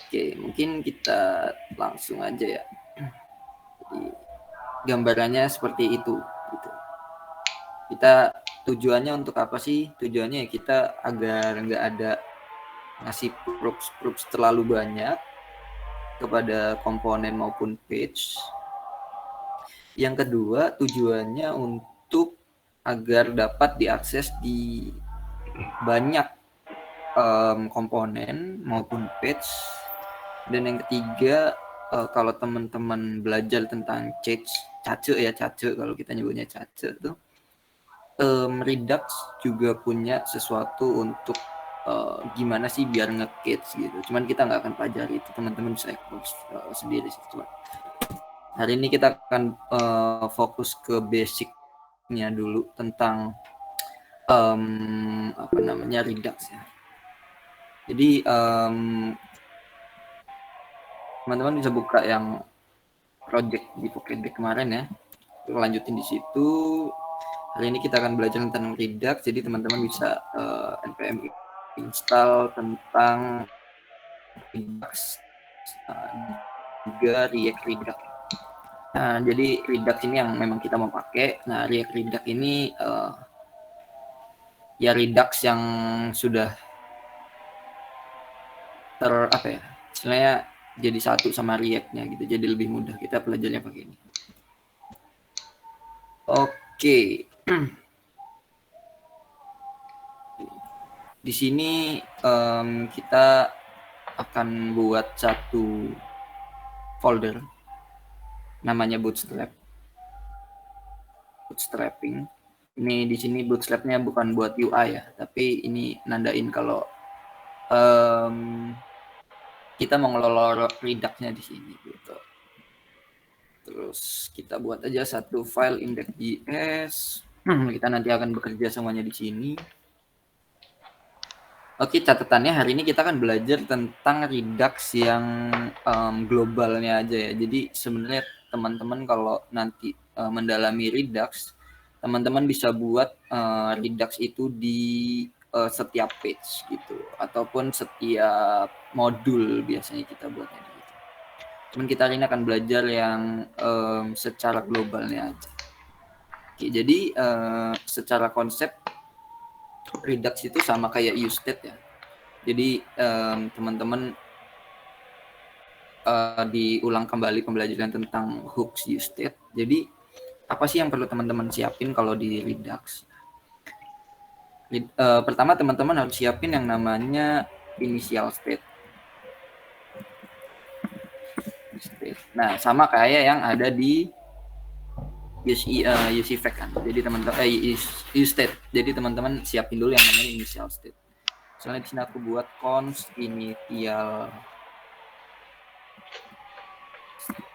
Oke, mungkin kita langsung aja ya. Jadi, gambarannya seperti itu. Gitu. Kita tujuannya untuk apa sih? Tujuannya ya kita agar nggak ada ngasih proofs terlalu banyak kepada komponen maupun page. Yang kedua, tujuannya untuk agar dapat diakses di banyak komponen maupun page. Dan yang ketiga, kalau teman-teman belajar tentang cache kalau kita nyebutnya cache tuh, Redux juga punya sesuatu untuk gimana sih biar nge-cache gitu. Cuman kita nggak akan pelajari itu, teman-teman bisa sendiri sih. Cuman hari ini kita akan fokus ke basicnya dulu tentang Redux ya. Jadi teman-teman bisa buka yang project di Pocket kemarin ya. Lanjutin di situ. Hari ini kita akan belajar tentang Redux, jadi teman-teman bisa npm install tentang Redux juga React Redux. Nah, jadi Redux ini yang memang kita mau pakai. Nah, React Redux ini ya Redux yang sudah istilahnya jadi satu sama React-nya gitu, jadi lebih mudah kita belajarnya pakai ini. Oke. Di sini kita akan buat satu folder namanya bootstrapping. Ini di sini bootstrapnya bukan buat UI ya, tapi ini nandain kalau kita mau ngelola Redux-nya di sini gitu. Terus kita buat aja satu file index.js. Kita nanti akan bekerja semuanya di sini. Oke, catatannya hari ini kita akan belajar tentang Redux yang globalnya aja ya. Jadi sebenarnya teman-teman kalau nanti mendalami Redux, teman-teman bisa buat Redux itu di setiap page gitu, ataupun setiap modul biasanya kita buatnya gitu. Cuman kita hari ini akan belajar yang secara globalnya aja. Oke, jadi secara konsep Redux itu sama kayak useState ya. Jadi teman-teman diulang kembali pembelajaran tentang hooks useState. Jadi apa sih yang perlu teman-teman siapin kalau di Redux? Pertama teman-teman harus siapin yang namanya initial state. Nah, sama kayak yang ada di use effect kan. Jadi teman-teman use state. Jadi teman-teman siapin dulu yang namanya initial state. Soalnya di sini aku buat const initial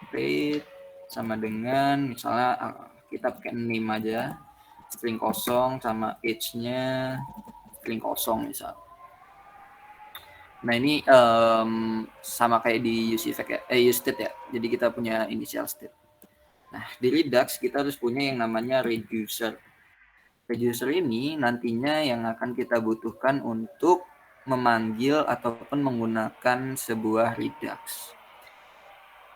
state sama dengan misalnya kita pakai name aja, string kosong sama age-nya string kosong misal. Nah ini sama kayak di use effect ya, use state ya. Jadi kita punya initial state. Nah di Redux kita harus punya yang namanya reducer. Reducer ini nantinya yang akan kita butuhkan untuk memanggil ataupun menggunakan sebuah Redux.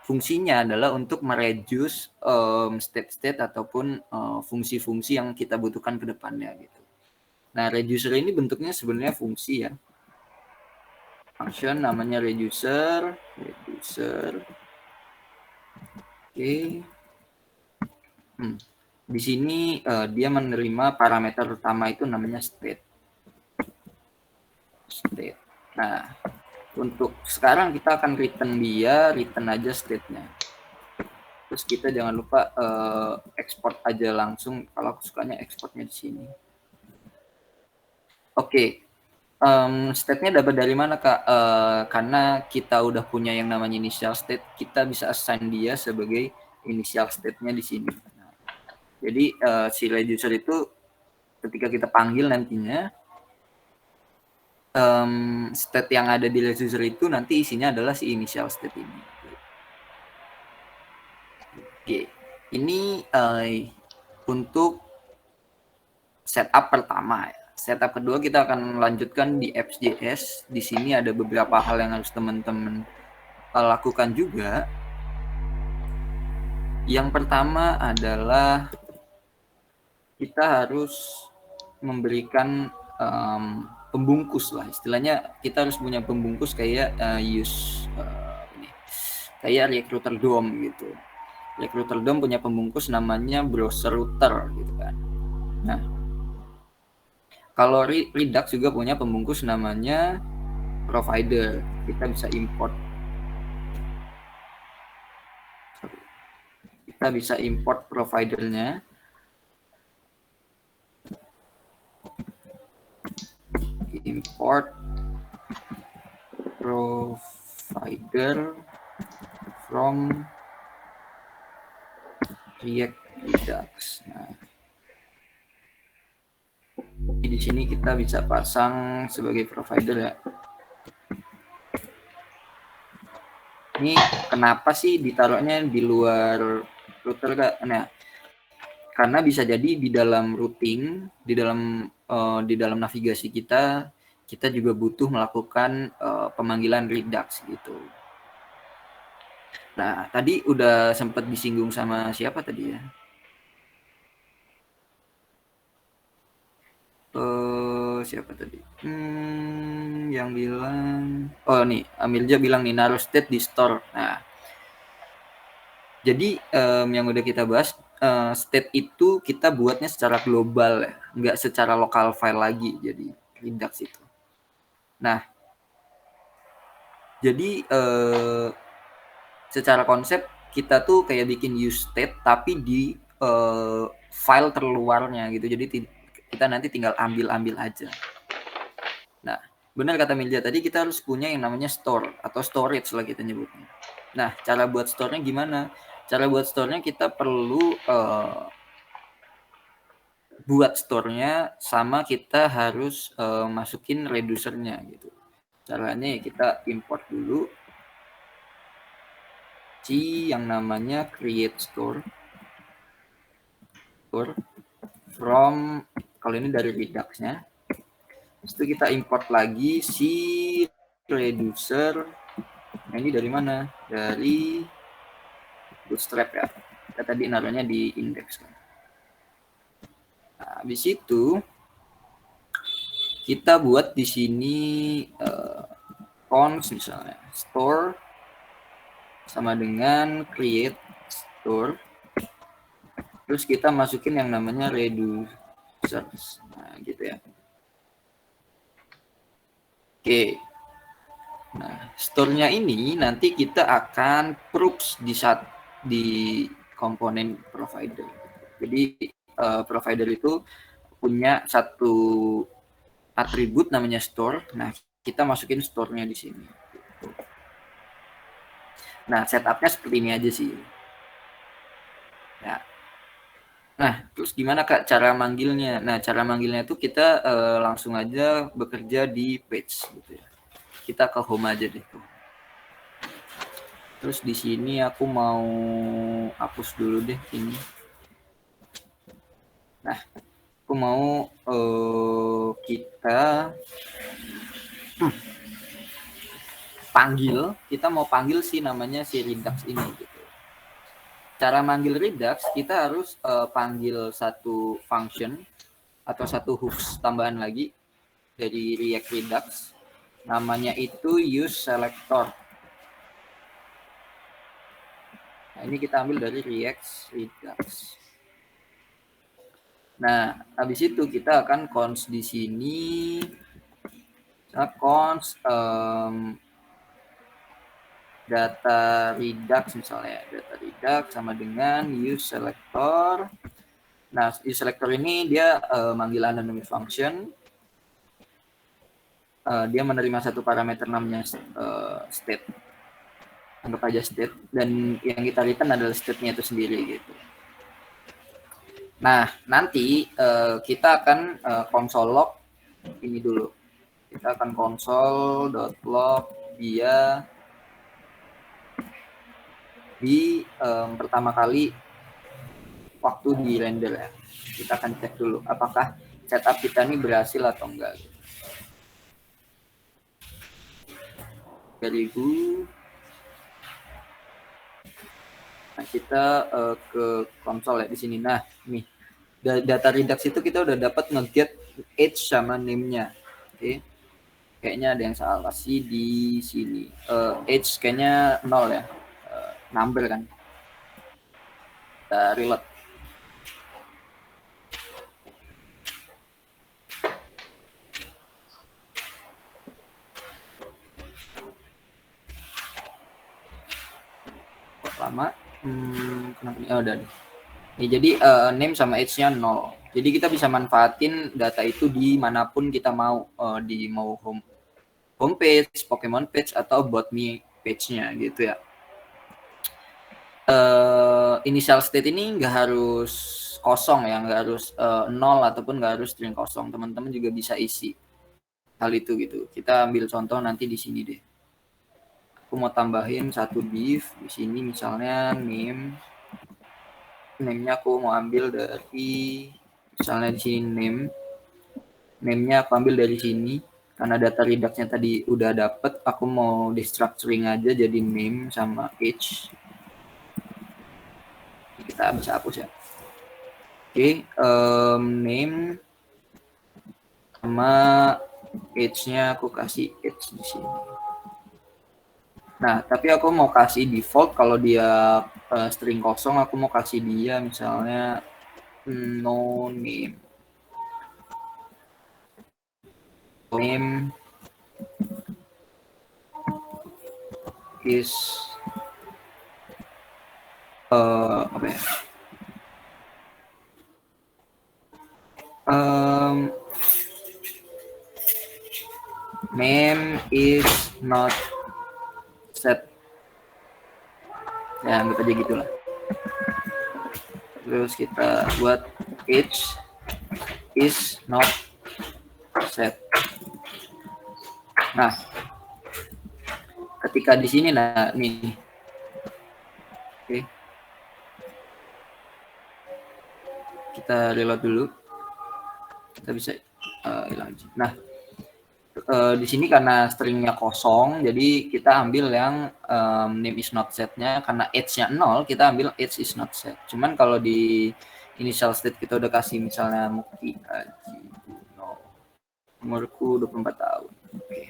Fungsinya adalah untuk mereduce state-state ataupun fungsi-fungsi yang kita butuhkan ke depannya gitu. Nah reducer ini bentuknya sebenarnya fungsi ya. Function namanya reducer. Oke. Di sini dia menerima parameter utama itu namanya state. Nah, untuk sekarang kita akan return aja state-nya. Terus kita jangan lupa export aja langsung. Kalau aku sukanya exportnya di sini. Oke. State-nya dapat dari mana Kak? Karena kita udah punya yang namanya initial state, kita bisa assign dia sebagai initial state-nya di sini. Nah, jadi si reducer itu ketika kita panggil nantinya state yang ada di reducer itu nanti isinya adalah si initial state ini. Oke, ini untuk setup pertama ya. Setup kedua kita akan lanjutkan di apps.js. Di sini ada beberapa hal yang harus teman-teman lakukan juga. Yang pertama adalah kita harus memberikan pembungkus lah, istilahnya kita harus punya pembungkus kayak kayak Recruiter DOM gitu. Recruiter DOM punya pembungkus namanya browser router gitu kan. Nah, kalau Redux juga punya pembungkus namanya provider. Kita bisa import. Kita bisa import providernya. Import provider from React Redux. Nah, di sini kita bisa pasang sebagai provider ya. Ini kenapa sih ditaruhnya di luar router Kak? Nah, karena bisa jadi di dalam routing, di dalam navigasi kita juga butuh melakukan pemanggilan Redux gitu. Nah, tadi udah sempat disinggung sama siapa tadi ya? Siapa tadi? Yang bilang, oh nih, Amilja bilang nih naruh state di store. Nah, jadi yang udah kita bahas, state itu kita buatnya secara global ya, nggak secara lokal file lagi. Jadi Redux itu. Nah, jadi secara konsep kita tuh kayak bikin use state tapi di file terluarnya gitu. Jadi kita nanti tinggal ambil aja. Nah, benar kata Milja tadi, kita harus punya yang namanya store atau storage lah kita nyebutnya. Nah, cara buat store-nya gimana? Cara buat store-nya kita perlu buat store-nya sama kita harus masukin reducer-nya gitu. Caranya ya kita import dulu yang namanya create store from, kalau ini dari Redux-nya. Terus itu kita import lagi si reducer ini dari mana? Dari Bootstrap ya. Kita tadi naruhnya di index kan. Nah, habis itu kita buat di sini cons misalnya store sama dengan create store. Terus kita masukin yang namanya reducers. Nah, gitu ya. Oke. Nah, store-nya ini nanti kita akan proofs di komponen provider. Jadi provider itu punya satu atribut namanya store. Nah, kita masukin store-nya di sini. Nah, setup-nya seperti ini aja sih. Ya. Nah, terus gimana Kak cara manggilnya? Nah, cara manggilnya itu kita langsung aja bekerja di page gitu ya. Kita ke home aja deh tuh. Terus di sini aku mau hapus dulu deh ini. Nah, aku mau kita mau panggil si namanya si Redux ini gitu. Cara manggil Redux kita harus panggil satu function atau satu hooks tambahan lagi dari React Redux. Namanya itu useSelector. Nah, ini kita ambil dari React Redux. Nah, habis itu kita akan cons di sini. Cons data Redux misalnya. Data Redux sama dengan useSelector. Nah, useSelector ini dia manggil anonymous function. Dia menerima satu parameter namanya state. Anggap aja state. Dan yang kita return adalah state-nya itu sendiri gitu. Nah, nanti kita akan console log ini dulu. Kita akan console.log dia di pertama kali waktu di render ya. Kita akan cek dulu apakah setup kita ini berhasil atau enggak. Very good. Nah, kita ke konsol ya di sini. Nah, nih data Redux itu kita udah dapat nge-get age sama name-nya. Oke. Kayaknya ada yang salah sih di sini. Age kayaknya 0 ya. Number kan. Kita reload. Kok lama? Kenapa ini? Oh, udah. Ya, jadi name sama age-nya 0. Jadi kita bisa manfaatin data itu dimanapun kita mau. Di mau homepage, Pokemon page, atau BotMe page-nya gitu ya. Initial state ini nggak harus kosong ya, nggak harus 0 ataupun nggak harus string kosong. Teman-teman juga bisa isi hal itu gitu. Kita ambil contoh nanti di sini deh. Aku mau tambahin satu div di sini misalnya name-nya aku mau ambil dari misalnya di sini name-nya aku ambil dari sini karena data Redux-nya tadi udah dapet, aku mau destructuring aja jadi name sama age. Kita bisa hapus ya. Oke, name sama age-nya aku kasih age di sini. Nah, tapi aku mau kasih default kalau dia string kosong, aku mau kasih dia misalnya no name. Name is apa ya? Name is not set. Ya, anggap aja gitulah. Terus kita buat age is not set. Nah, ketika di sini nah nih. Oke. Kita reload dulu. Kita bisa hilang. Nah, di sini karena stringnya kosong, jadi kita ambil yang name is not setnya. Karena age-nya 0, kita ambil age is not set. Cuman kalau di initial state kita udah kasih misalnya Mukti Aji Buno, umurku 24 tahun. Oke.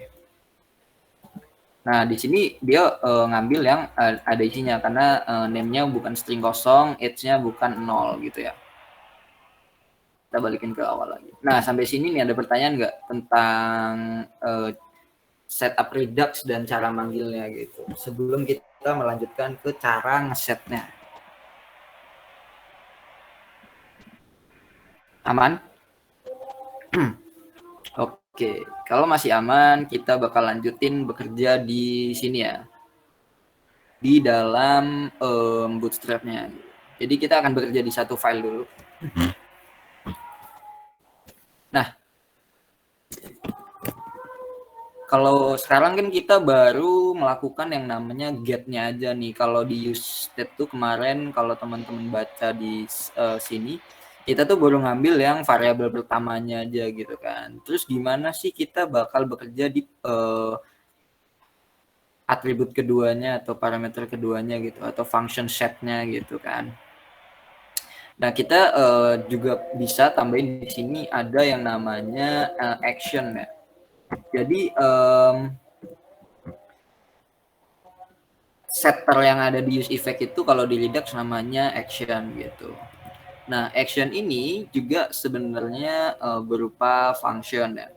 Nah, di sini dia ngambil yang ada isinya karena name-nya bukan string kosong, age-nya bukan 0 gitu ya. Kita balikin ke awal lagi. Nah, sampai sini nih ada pertanyaan nggak tentang setup Redux dan cara manggilnya gitu. Sebelum kita melanjutkan ke cara ngesetnya. Aman? Oke, kalau masih aman, kita bakal lanjutin bekerja di sini ya. Di dalam Bootstrap-nya. Jadi kita akan bekerja di satu file dulu. Nah, kalau sekarang kan kita baru melakukan yang namanya get-nya aja nih. Kalau di use state tuh kemarin kalau teman-teman baca di sini, kita tuh baru ngambil yang variabel pertamanya aja gitu kan. Terus gimana sih kita bakal bekerja di atribut keduanya atau parameter keduanya gitu, atau function set-nya gitu kan. Nah, kita juga bisa tambahin di sini ada yang namanya action ya. Jadi setter yang ada di use effect itu kalau di Redux namanya action gitu. Nah, action ini juga sebenarnya berupa function ya.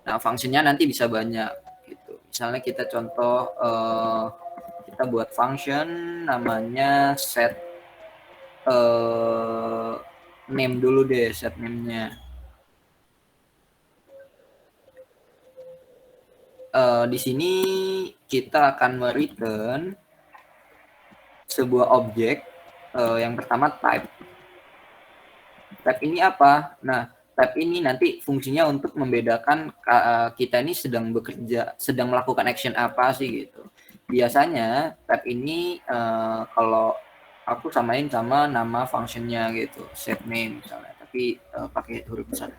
Nah, fungsinya nanti bisa banyak gitu. Misalnya kita contoh kita buat function namanya set name dulu deh, set name-nya. Di sini kita akan mereturn sebuah objek. Yang pertama type. Type ini apa? Nah, type ini nanti fungsinya untuk membedakan kita ini sedang bekerja, sedang melakukan action apa sih gitu. Biasanya type ini kalau aku samain sama nama functionnya gitu, set name misalnya, tapi pakai huruf besar.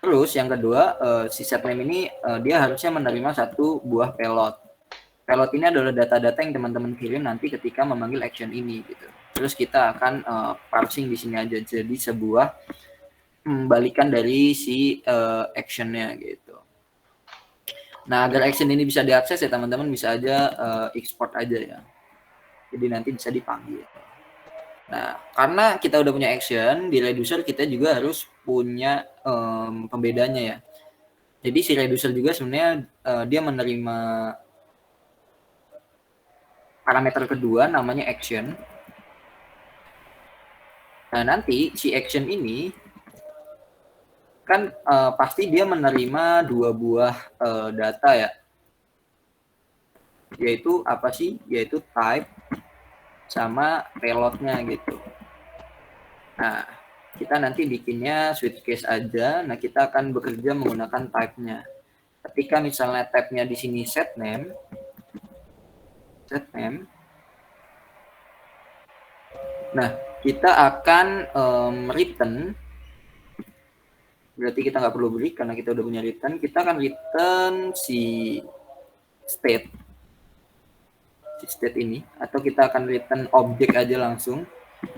Terus yang kedua, si set name ini dia harusnya menerima satu buah payload. Payload ini adalah data-data yang teman-teman kirim nanti ketika memanggil action ini gitu. Terus kita akan parsing di sini aja jadi sebuah balikan dari si actionnya gitu. Nah, agar action ini bisa diakses ya teman-teman bisa aja export aja ya. Jadi nanti bisa dipanggil. Nah, karena kita udah punya action, di reducer kita juga harus punya pembedanya ya. Jadi si reducer juga sebenarnya dia menerima parameter kedua namanya action. Nah, nanti si action ini kan pasti dia menerima dua buah data ya. Yaitu apa sih? Yaitu type sama payload-nya gitu. Nah, kita nanti bikinnya switch case aja. Nah, kita akan bekerja menggunakan type-nya. Ketika misalnya type-nya di sini set name. Nah, kita akan return. Berarti kita nggak perlu break karena kita udah punya return. Kita akan return si state ini, atau kita akan return objek aja langsung.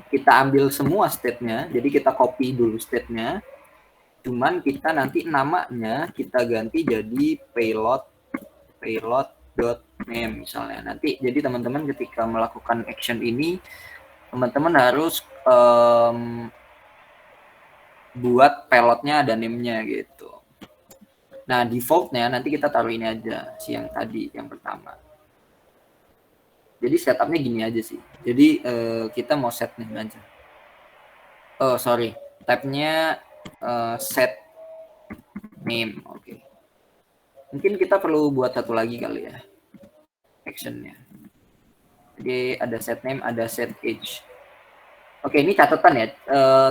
Kita ambil semua state-nya, jadi kita copy dulu state-nya. Cuman kita nanti namanya kita ganti jadi payload.name misalnya. Nanti jadi teman-teman ketika melakukan action ini, teman-teman harus buat payloadnya ada name-nya gitu. Nah, default-nya nanti kita taruh ini aja, si yang tadi, yang pertama. Jadi setupnya gini aja sih. Jadi kita mau set name aja. Type-nya set name. Oke. Mungkin kita perlu buat satu lagi kali ya, action-nya. Jadi ada set name, ada set age. Oke, ini catatan ya.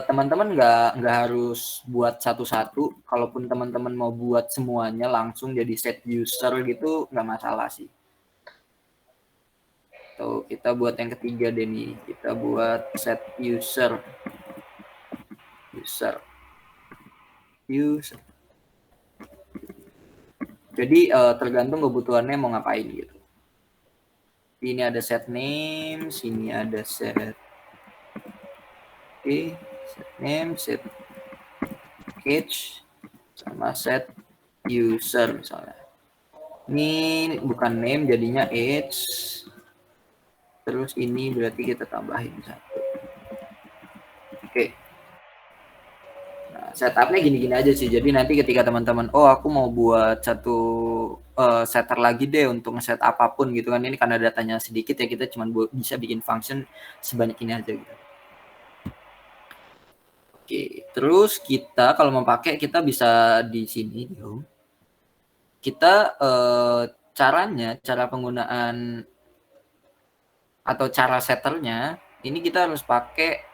Teman-teman nggak harus buat satu-satu. Kalaupun teman-teman mau buat semuanya langsung jadi set user gitu, nggak masalah sih. Atau kita buat yang ketiga deh nih. Kita buat set user. Jadi tergantung kebutuhannya mau ngapain gitu. Ini ada set name, sini ada set set name, set catch, sama set user misalnya. Ini bukan name jadinya age. Terus ini berarti kita tambahin 1. Oke. Nah, setupnya gini-gini aja sih. Jadi nanti ketika teman-teman, oh aku mau buat satu setter lagi deh untuk ngeset apapun gitu kan. Ini karena datanya sedikit ya, kita cuma bisa bikin function sebanyak ini aja gitu. Oke, terus kita kalau mau pakai kita bisa di sini di home. Kita cara penggunaan atau cara setternya ini kita harus pakai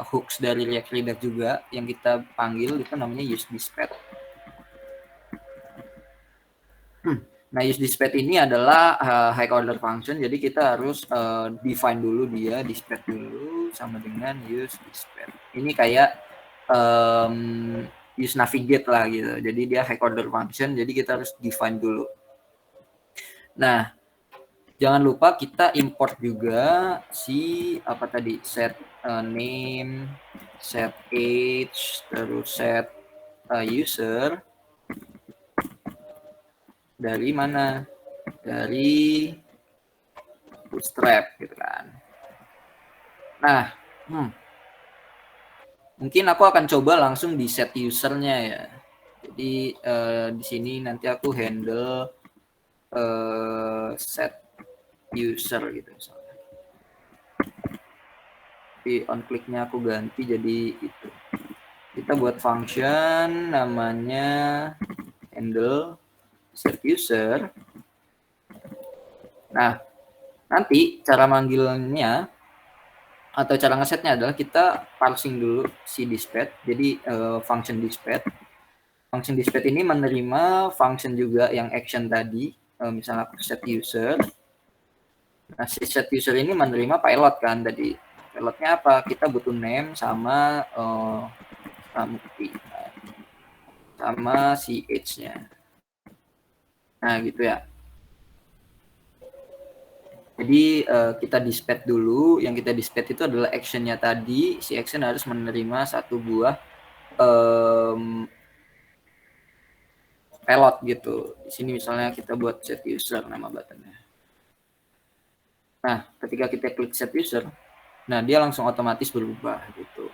hooks dari React Reader juga yang kita panggil itu namanya useDispatch. Nah, useDispatch ini adalah high order function, jadi kita harus define dulu dia, dispatch dulu sama dengan useDispatch. Ini kayak use navigate lah gitu. Jadi dia high order function, jadi kita harus define dulu. Nah, jangan lupa kita import juga si apa tadi, set name, set age, terus set user dari mana? Dari Bootstrap gitu kan. Nah, mungkin aku akan coba langsung di set usernya ya. Jadi di sini nanti aku handle set user gitu misalnya. Tapi on click-nya aku ganti jadi itu. Kita buat function namanya handle set user. Nah, nanti cara manggilnya atau cara ngesetnya adalah kita parsing dulu si dispatch. Jadi function dispatch. Function dispatch ini menerima function juga yang action tadi. Misalnya aku set user. Nah, si set user ini menerima pilot kan tadi. Pilotnya apa? Kita butuh name sama sama si age-nya. Nah, gitu ya. Jadi kita dispatch dulu. Yang kita dispatch itu adalah action-nya tadi. Si action harus menerima satu buah pilot gitu. Di sini misalnya kita buat set user nama buttonnya. Nah, ketika kita klik set user, nah dia langsung otomatis berubah gitu.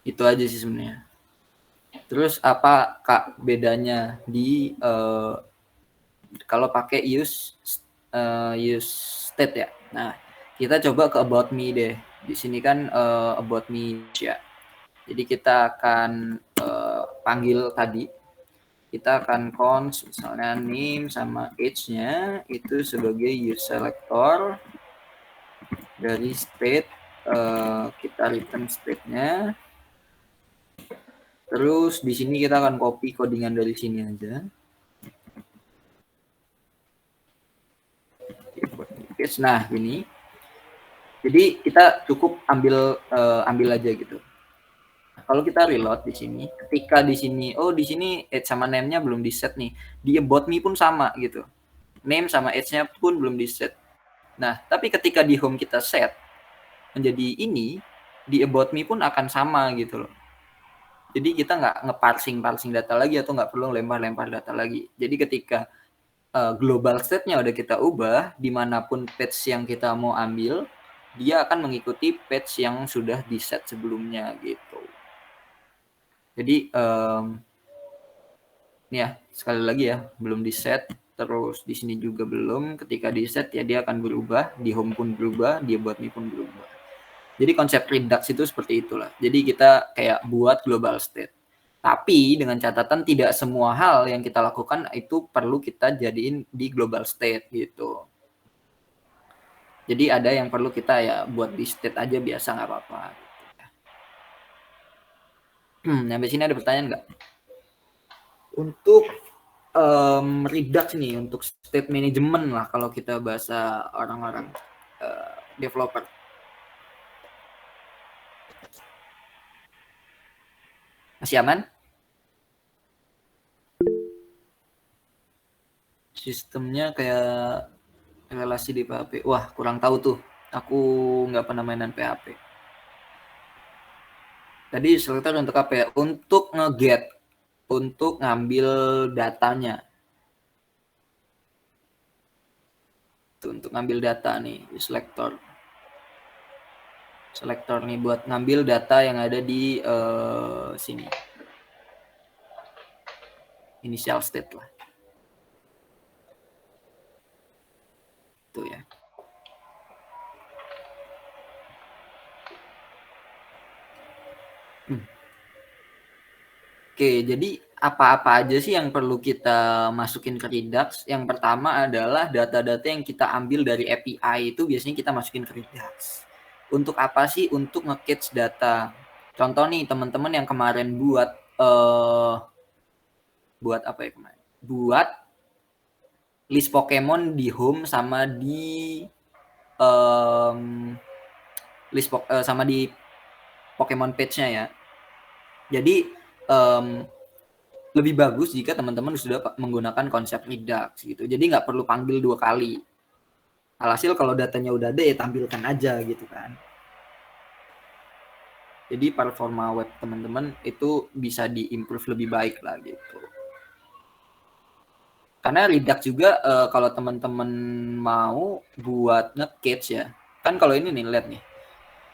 Itu aja sih sebenarnya. Terus apa Kak bedanya di kalau pakai use state ya. Nah, kita coba ke about me deh. Di sini kan about me ya. Jadi kita akan panggil tadi. Kita akan const misalnya name sama age-nya itu sebagai use selector dari state. Kita return state-nya. Terus di sini kita akan copy codingan dari sini aja. Nah, ini. Jadi kita cukup ambil aja gitu. Nah, kalau kita reload di sini, ketika di sini di sini age sama name-nya belum di set nih. Di about me pun sama gitu. Name sama age-nya pun belum di set. Nah, tapi ketika di home kita set menjadi ini, di about me pun akan sama gitu loh. Jadi kita nggak nge-parsing data lagi atau nggak perlu lempar data lagi. Jadi ketika global state-nya udah kita ubah, dimanapun page yang kita mau ambil, dia akan mengikuti page yang sudah di set sebelumnya gitu. Jadi ini ya sekali lagi ya belum di set, terus di sini juga belum. Ketika di set ya dia akan berubah, di home pun berubah, di about me pun berubah. Jadi konsep Redux itu seperti itulah. Jadi kita kayak buat global state. Tapi dengan catatan tidak semua hal yang kita lakukan itu perlu kita jadiin di global state gitu. Jadi ada yang perlu kita ya buat di state aja biasa nggak apa-apa. Sampai sini ada pertanyaan nggak? Untuk Redux nih, untuk state management lah kalau kita bahasa orang-orang developer. Masih aman? sistemnya kayak relasi di PHP. Wah, kurang tahu tuh. Aku nggak pernah mainan PHP. Tadi selector untuk apa ya? Untuk nge-get, untuk ngambil datanya. Tuh, untuk ngambil data nih, selector. Selector nih buat ngambil data yang ada di sini. Initial state lah. Tuh ya. Oke, jadi apa-apa aja sih yang perlu kita masukin ke Redux? Yang pertama adalah data-data yang kita ambil dari API itu biasanya kita masukin ke Redux. Untuk apa sih? Untuk nge-catch data. Contoh nih teman-teman yang kemarin buat apa ya kemarin? Buat list Pokemon di home sama di sama di Pokemon page-nya ya. Jadi lebih bagus jika teman-teman sudah menggunakan konsep Redux gitu. Jadi nggak perlu panggil 2 kali. Alhasil kalau datanya udah ada ya tampilkan aja gitu kan. Jadi performa web teman-teman itu bisa diimprove lebih baik lah gitu. Karena Redux juga kalau teman-teman mau buat nge-cache ya. Kan kalau ini nih lihat nih.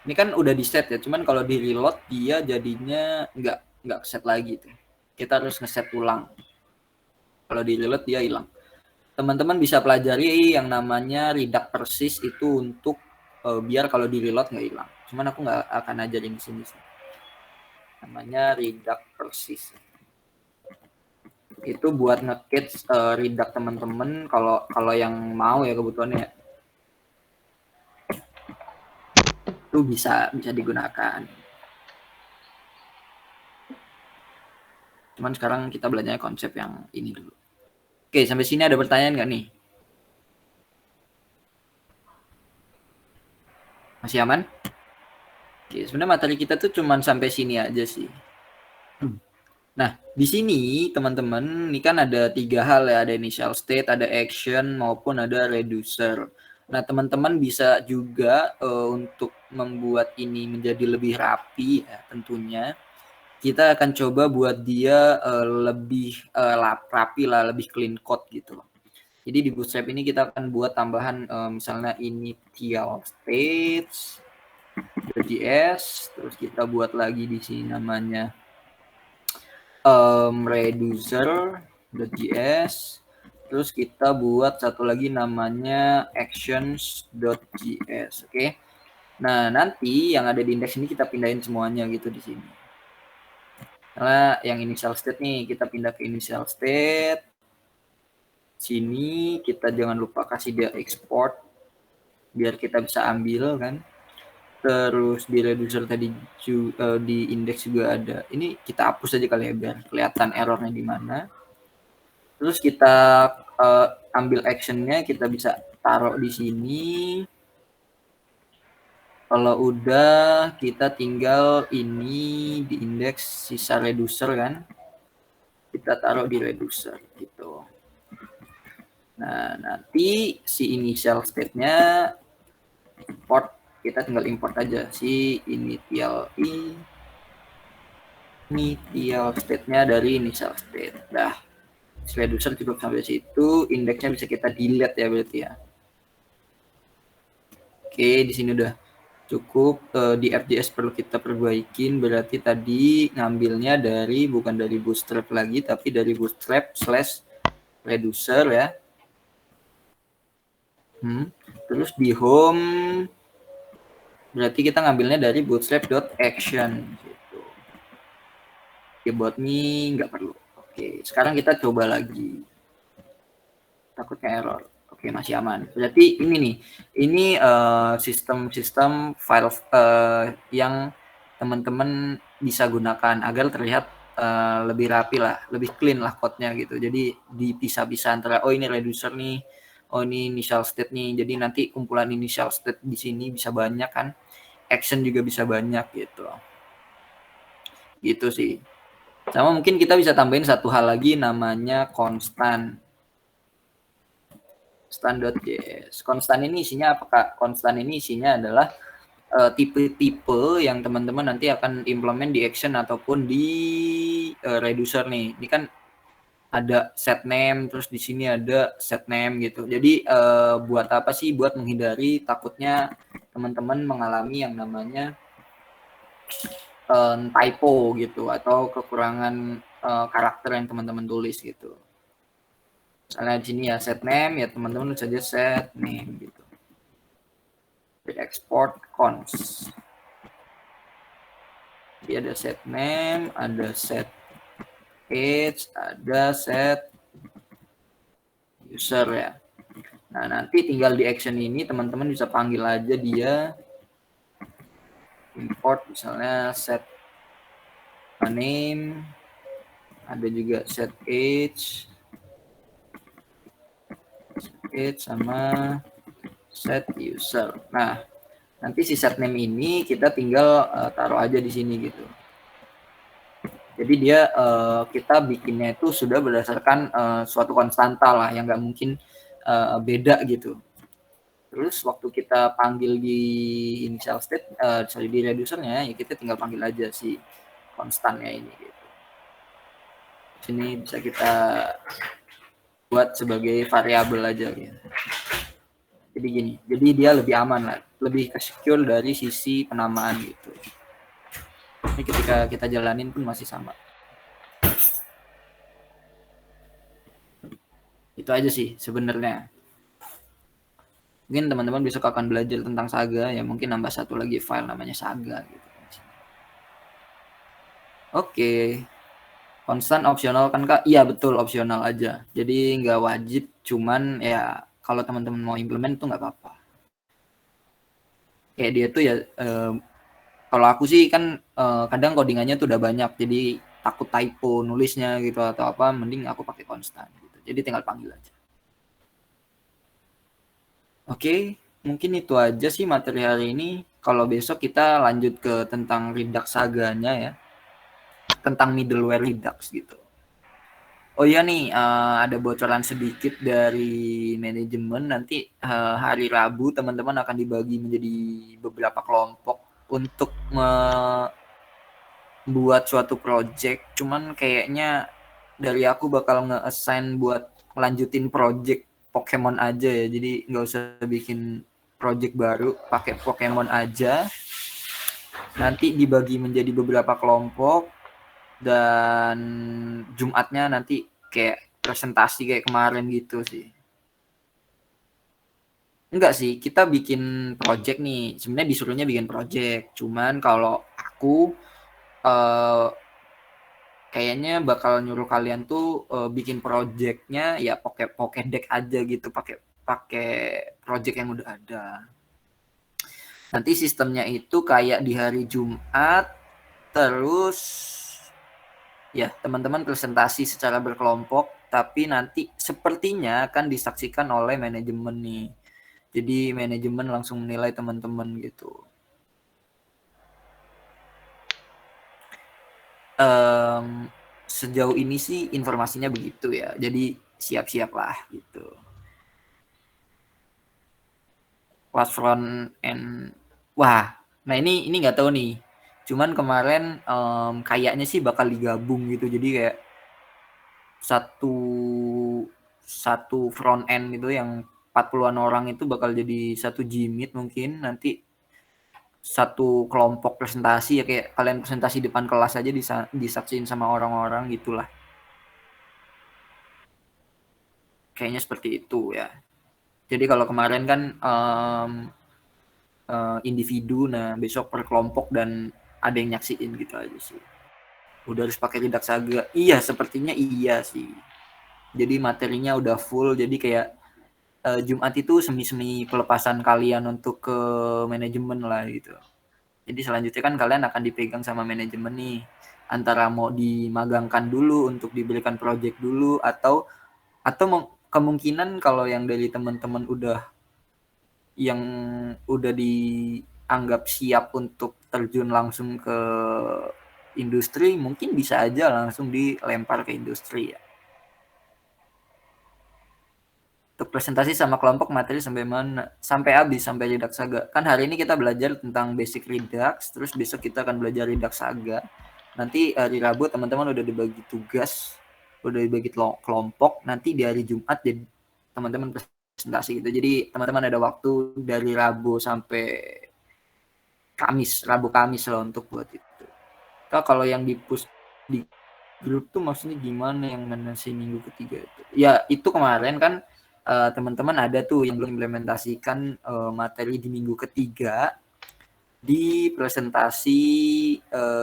Ini kan udah di set ya, cuman kalau di reload dia jadinya nggak set lagi tuh. Kita harus ngeset ulang. Kalau di reload dia hilang. Teman-teman bisa pelajari yang namanya Redux Persist itu untuk biar kalau di reload nggak hilang. Cuman aku nggak akan ajarin di sini sih. Namanya Redux Persist. Itu buat nge-catch Redux teman-teman kalau yang mau ya kebutuhannya ya. Itu bisa digunakan. Cuman sekarang kita belajarnya konsep yang ini dulu. Oke, sampai sini ada pertanyaan nggak nih? Masih aman? Oke, sebenarnya materi kita tuh cuman sampai sini aja sih. Nah, di sini teman-teman, ini kan ada 3 hal ya, ada initial state, ada action, maupun ada reducer. Nah, teman-teman bisa juga untuk membuat ini menjadi lebih rapi ya tentunya. Kita akan coba buat dia lebih rapi lah, lebih clean code gitu loh. Jadi di Bootstrap ini kita akan buat tambahan misalnya initial state .js, terus kita buat lagi di sini namanya reducer.js, terus kita buat satu lagi namanya actions.js. Oke. Nah, nanti yang ada di indeks ini kita pindahin semuanya gitu di sini. Karena yang initial state nih, kita pindah ke initial state. Sini kita jangan lupa kasih dia export biar kita bisa ambil kan. Terus di reducer tadi di indeks juga ada. Ini kita hapus aja kali ya biar kelihatan errornya di mana. Terus kita ambil actionnya, kita bisa taruh di sini. Kalau udah kita tinggal ini di indeks sisa reducer kan. Kita taruh di reducer gitu. Nah, nanti si initial state-nya import, kita tinggal import aja si initial state-nya dari initial state. Dah, reducer cukup sampai situ, indeksnya bisa kita delete ya berarti ya. Oke, di sini udah cukup. Di FJS perlu kita perbaikin, berarti tadi ngambilnya bukan dari Bootstrap lagi, tapi dari Bootstrap/reducer ya. Terus di home berarti kita ngambilnya dari bootstrap.action gitu. Buat ini nggak perlu. Oke, sekarang kita coba lagi. Takutnya error. Oke, masih aman. Berarti ini nih, ini sistem file yang teman-teman bisa gunakan agar terlihat lebih rapi lah, lebih clean lah code-nya gitu. Jadi dipisah-pisah antara oh ini reducer nih, oh ini initial state nih. Jadi nanti kumpulan initial state di sini bisa banyak kan, action juga bisa banyak gitu. Gitu sih. Sama mungkin kita bisa tambahin satu hal lagi namanya constant. Constant.js. Constant ini isinya apa, Kak? Constant ini isinya adalah tipe-tipe yang teman-teman nanti akan implement di action ataupun di reducer nih. Ini kan ada set name, terus di sini ada set name gitu. Jadi buat apa sih? Buat menghindari takutnya teman-teman mengalami yang namanya typo gitu atau kekurangan karakter yang teman-teman tulis gitu. Misalnya di sini ya set name, ya teman-teman tulis saja set name gitu. Export cons. Jadi ada set name, ada set age, ada set user ya. Nah, nanti tinggal di action ini teman-teman bisa panggil aja dia import misalnya set name, ada juga set age sama set user. Nah, nanti si set name ini kita tinggal taruh aja di sini gitu. Jadi dia kita bikinnya itu sudah berdasarkan suatu konstanta lah yang nggak mungkin beda gitu. Terus waktu kita panggil di initial state, di reducernya, ya kita tinggal panggil aja si konstannya ini gitu. Sini bisa kita buat sebagai variabel aja gitu. Jadi gini, jadi dia lebih aman lah, lebih secure dari sisi penamaan gitu. Ini ketika kita jalanin pun masih sama. Itu aja sih sebenarnya. Mungkin teman-teman besok akan belajar tentang Saga, ya mungkin nambah satu lagi file namanya Saga gitu. Oke. Konstan opsional kan, Kak? Iya betul, opsional aja. Jadi nggak wajib, cuman ya kalau teman-teman mau implement tuh nggak apa-apa. Kayak dia tuh ya, kalau aku sih kan kadang codingannya tuh udah banyak, jadi takut typo nulisnya gitu atau apa, mending aku pakai konstan gitu. Jadi tinggal panggil aja. Oke, mungkin itu aja sih materi hari ini. Kalau besok kita lanjut ke tentang Redux Saganya ya, tentang middleware Redux gitu. Oh iya nih, ada bocoran sedikit dari manajemen. Nanti hari Rabu teman-teman akan dibagi menjadi beberapa kelompok untuk membuat suatu project. Cuman kayaknya dari aku bakal nge-assign buat lanjutin project Pokemon aja ya. Jadi nggak usah bikin project baru, pakai Pokemon aja. Nanti dibagi menjadi beberapa kelompok dan Jumatnya nanti kayak presentasi kayak kemarin gitu sih. Enggak sih, kita bikin project nih. Sebenarnya disuruhnya bikin project. Cuman kalau aku kayaknya bakal nyuruh kalian tuh bikin projectnya ya Pokédex aja gitu, pakai project yang udah ada. Nanti sistemnya itu kayak di hari Jumat, terus ya teman-teman presentasi secara berkelompok, tapi nanti sepertinya akan disaksikan oleh manajemen nih. Jadi manajemen langsung menilai teman-teman gitu. Sejauh ini sih informasinya begitu ya. Jadi siap-siap lah gitu. Kelas front end, wah, nah ini nggak tahu nih. Cuman kemarin kayaknya sih bakal digabung gitu. Jadi kayak satu front end itu yang 40-an orang itu bakal jadi satu Jimit mungkin nanti satu kelompok presentasi ya, kayak kalian presentasi depan kelas aja disaksiin sama orang-orang gitulah. Kayaknya seperti itu ya. Jadi kalau kemarin kan individu, nah besok per kelompok dan ada yang nyaksiin gitu aja sih. Udah harus pakai Redux Saga. Iya, sepertinya iya sih. Jadi materinya udah full, jadi kayak Jumat itu semi-semi pelepasan kalian untuk ke manajemen lah gitu. Jadi selanjutnya kan kalian akan dipegang sama manajemen nih. Antara mau dimagangkan dulu untuk diberikan project dulu atau kemungkinan kalau yang dari teman-teman yang udah dianggap siap untuk terjun langsung ke industri, mungkin bisa aja langsung dilempar ke industri ya. untuk presentasi sama kelompok materi sampai mana? Sampai habis, sampai Redux Saga. Kan hari ini kita belajar tentang basic Redux, terus besok kita akan belajar Redux Saga. Nanti hari Rabu teman-teman udah dibagi tugas, udah dibagi kelompok. Nanti di hari Jumat jadi teman-teman presentasi gitu. Jadi teman-teman ada waktu dari Rabu sampai Kamis, Rabu Kamis lah untuk buat itu. Kalau yang di push di grup tuh maksudnya gimana yang mana sih minggu ketiga itu? Ya itu kemarin kan teman-teman ada tuh yang belum implementasikan materi di minggu ketiga di presentasi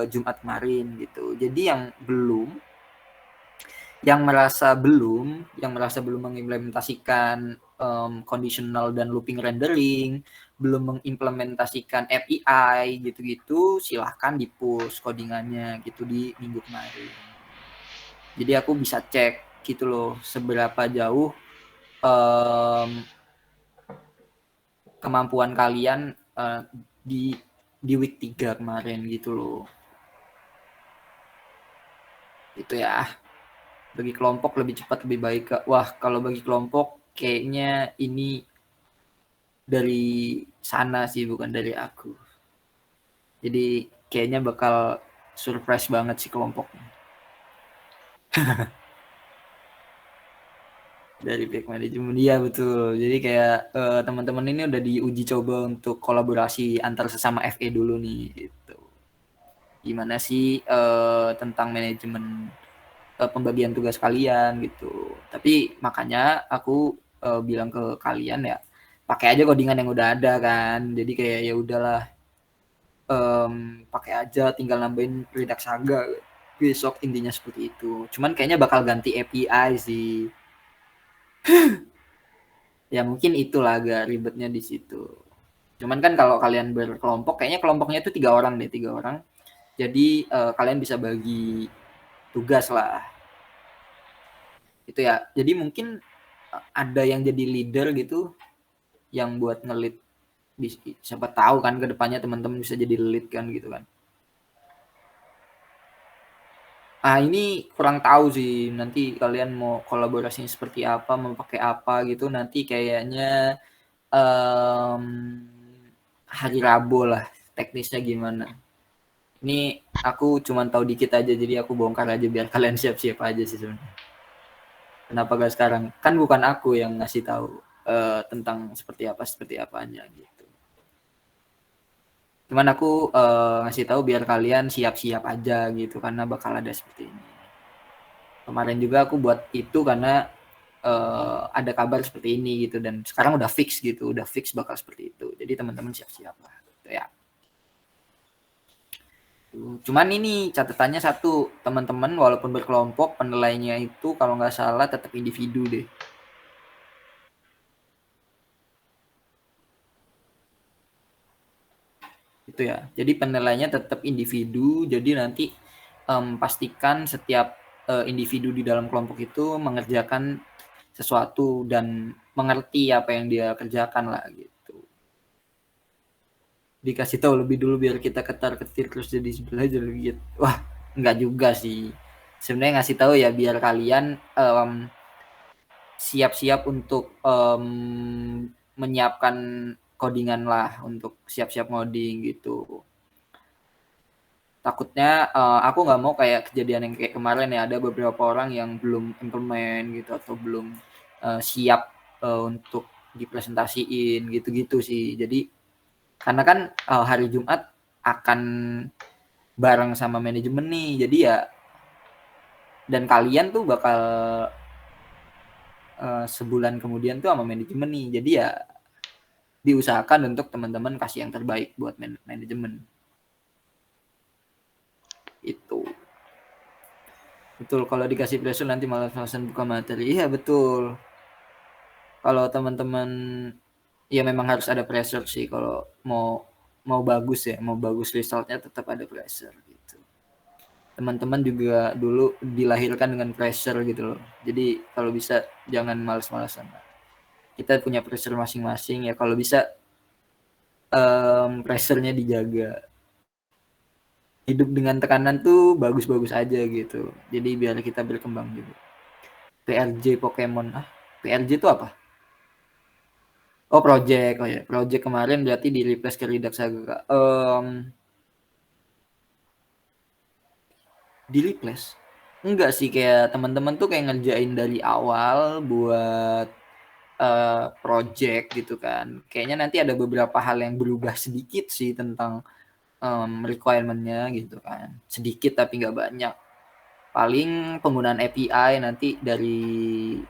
Jumat kemarin gitu. Jadi yang merasa belum mengimplementasikan conditional dan looping rendering, belum mengimplementasikan API gitu-gitu, silahkan di-push codingannya gitu di minggu kemarin. Jadi aku bisa cek gitu loh seberapa jauh kemampuan kalian di week 3 kemarin gitu loh. Itu ya. Bagi kelompok lebih cepat lebih baik. Wah, kalau bagi kelompok kayaknya ini dari sana sih, bukan dari aku. Jadi kayaknya bakal surprise banget sih kelompoknya. Dari pihak manajemen, iya betul. Jadi kayak teman-teman ini udah diuji coba untuk kolaborasi antar sesama FE dulu nih gitu. Gimana sih tentang manajemen pembagian tugas kalian gitu. Tapi makanya aku bilang ke kalian ya, pakai aja codingan yang udah ada kan. Jadi kayak ya udahlah, pakai aja, tinggal nambahin Redux Saga besok, intinya seperti itu. Cuman kayaknya bakal ganti API sih. Ya mungkin itulah agak ribetnya di situ. Cuman kan kalau kalian berkelompok, kayaknya kelompoknya itu 3 orang deh, 3 orang. Jadi kalian bisa bagi tugas lah. Itu ya. Jadi mungkin ada yang jadi leader gitu, yang buat nge-lead. Siapa tahu kan ke depannya teman-teman bisa jadi lead kan gitu kan. Ini kurang tahu sih, nanti kalian mau kolaborasinya seperti apa, mau pakai apa gitu, nanti kayaknya hari Rabu lah teknisnya gimana. Ini aku cuma tahu dikit aja, jadi aku bongkar aja biar kalian siap-siap aja sih sebenarnya. Kenapa gak sekarang? Kan bukan aku yang ngasih tahu tentang seperti apanya gitu. Cuman aku ngasih tahu biar kalian siap-siap aja gitu, karena bakal ada seperti ini. Kemarin juga aku buat itu karena ada kabar seperti ini gitu, dan sekarang udah fix gitu, udah fix bakal seperti itu. Jadi teman-teman siap-siap lah gitu ya. Cuman ini catatannya satu, teman-teman walaupun berkelompok, penilainya itu kalau nggak salah tetap individu deh. Itu ya. Jadi penilainya tetap individu. Jadi nanti pastikan setiap individu di dalam kelompok itu mengerjakan sesuatu dan mengerti apa yang dia kerjakan lah gitu. Dikasih tahu lebih dulu biar kita ketar-ketir terus jadi belajar gitu. Wah, enggak juga sih. Sebenarnya ngasih tahu ya biar kalian siap-siap untuk menyiapkan codingan lah, untuk siap-siap ngoding gitu. Takutnya aku nggak mau kayak kejadian yang kayak kemarin ya, ada beberapa orang yang belum implement gitu atau belum siap untuk dipresentasiin gitu-gitu sih. Jadi karena kan hari Jumat akan bareng sama manajemen nih, jadi ya, dan kalian tuh bakal sebulan kemudian tuh sama manajemen nih, jadi ya diusahakan untuk teman-teman kasih yang terbaik buat manajemen. Itu betul, kalau dikasih pressure nanti malah langsung buka materi. Iya betul, kalau teman-teman ya memang harus ada pressure sih, kalau mau bagus ya, mau bagus resultnya tetap ada pressure gitu. Teman-teman juga dulu dilahirkan dengan pressure gitu loh, jadi kalau bisa jangan malas-malasan. Kita punya pressure masing-masing ya, kalau bisa pressure-nya dijaga. Hidup dengan tekanan tuh bagus-bagus aja gitu, jadi biar kita berkembang juga. PRJ Pokemon, PRJ itu apa? Oh project, oh ya project kemarin berarti di replace ke Redux Saga. Di replace? Enggak sih, kayak teman-teman tuh kayak ngerjain dari awal buat project gitu kan. Kayaknya nanti ada beberapa hal yang berubah sedikit sih tentang requirement-nya gitu kan. Sedikit tapi nggak banyak. Paling penggunaan API nanti dari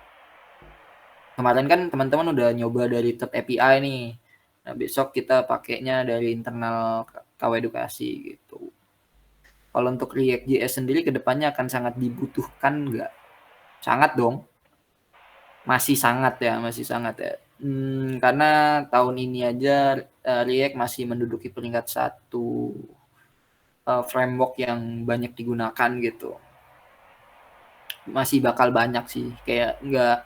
kemarin kan teman-teman udah nyoba dari third API nih. Nah, besok kita pakainya dari internal KW Edukasi gitu. Kalau untuk React.js sendiri kedepannya akan sangat dibutuhkan nggak? Sangat dong. Masih sangat ya. Karena tahun ini aja React masih menduduki peringkat 1 framework yang banyak digunakan gitu. Masih bakal banyak sih. Kayak nggak,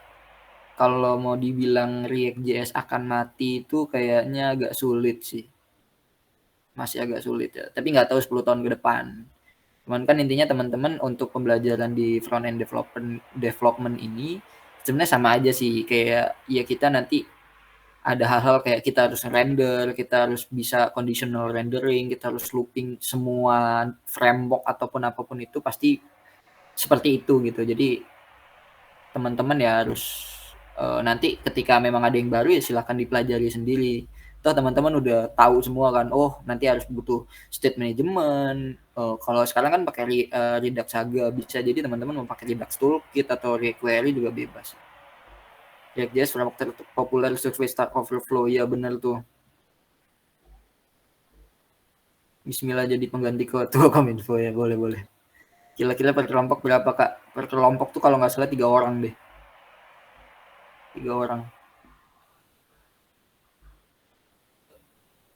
kalau mau dibilang React.js akan mati itu kayaknya agak sulit sih. Masih agak sulit ya. Tapi nggak tahu 10 tahun ke depan. Cuman kan intinya teman-teman untuk pembelajaran di front end development ini sebenarnya sama aja sih. Kayak ya kita nanti ada hal-hal kayak kita harus render, kita harus bisa conditional rendering, kita harus looping semua framework ataupun apapun itu pasti seperti itu gitu. Jadi teman-teman ya harus nanti ketika memang ada yang baru ya silahkan dipelajari sendiri. Toh teman-teman udah tahu semua kan, oh nanti harus butuh state management. Kalau sekarang kan pakai Redux Saga, bisa jadi teman-teman mau pakai Redux Toolkit atau jQuery juga bebas. React.js framework terpopuler survei Stack Overflow, ya bener tuh. Bismillah jadi pengganti ketua Kominfo ya, boleh. Kira-kira per kelompok berapa kak? Per kelompok tuh kalau nggak salah 3 orang deh. 3 orang.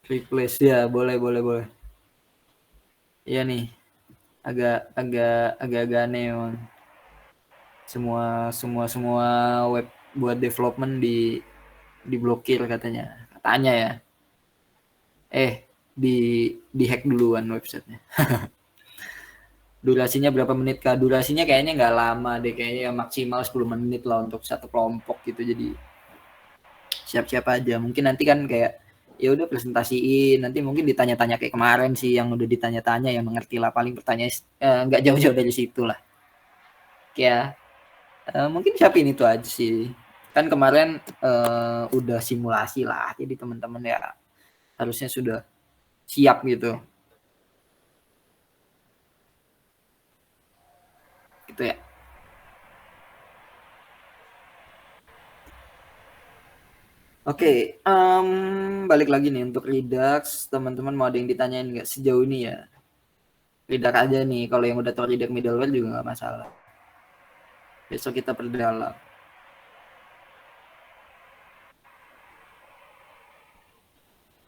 Replace ya, boleh. Iya nih, agak aneh emang. Semua web buat development diblokir katanya. Katanya ya. Di hack duluan websitenya. Durasinya berapa menit kak? Durasinya kayaknya nggak lama deh, kayaknya maksimal 10 menit lah untuk satu kelompok gitu. Jadi siap-siap aja. Mungkin nanti kan kayak ya udah presentasiin, nanti mungkin ditanya-tanya kayak kemarin sih yang udah ditanya-tanya, yang mengerti lah, paling pertanyaan nggak jauh-jauh dari situ lah. Kayak mungkin siapin itu aja sih. Kan kemarin udah simulasi lah, jadi teman-teman ya harusnya sudah siap gitu. Gitu ya. Oke, balik lagi nih untuk Redux, teman-teman mau ada yang ditanyain nggak sejauh ini ya? Redux aja nih, kalau yang udah tahu Redux middleware juga nggak masalah. Besok kita perdalam.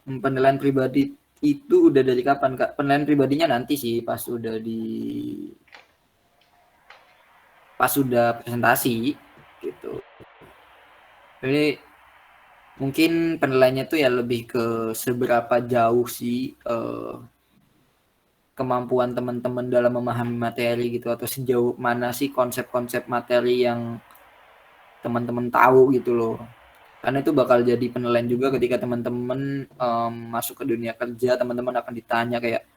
Penilaian pribadi itu udah dari kapan kak? Penilaian pribadinya nanti sih pas udah presentasi gitu. Jadi mungkin penilaiannya tuh ya lebih ke seberapa jauh sih kemampuan teman-teman dalam memahami materi gitu, atau sejauh mana sih konsep-konsep materi yang teman-teman tahu gitu loh. Karena itu bakal jadi penilaian juga ketika teman-teman masuk ke dunia kerja, teman-teman akan ditanya kayak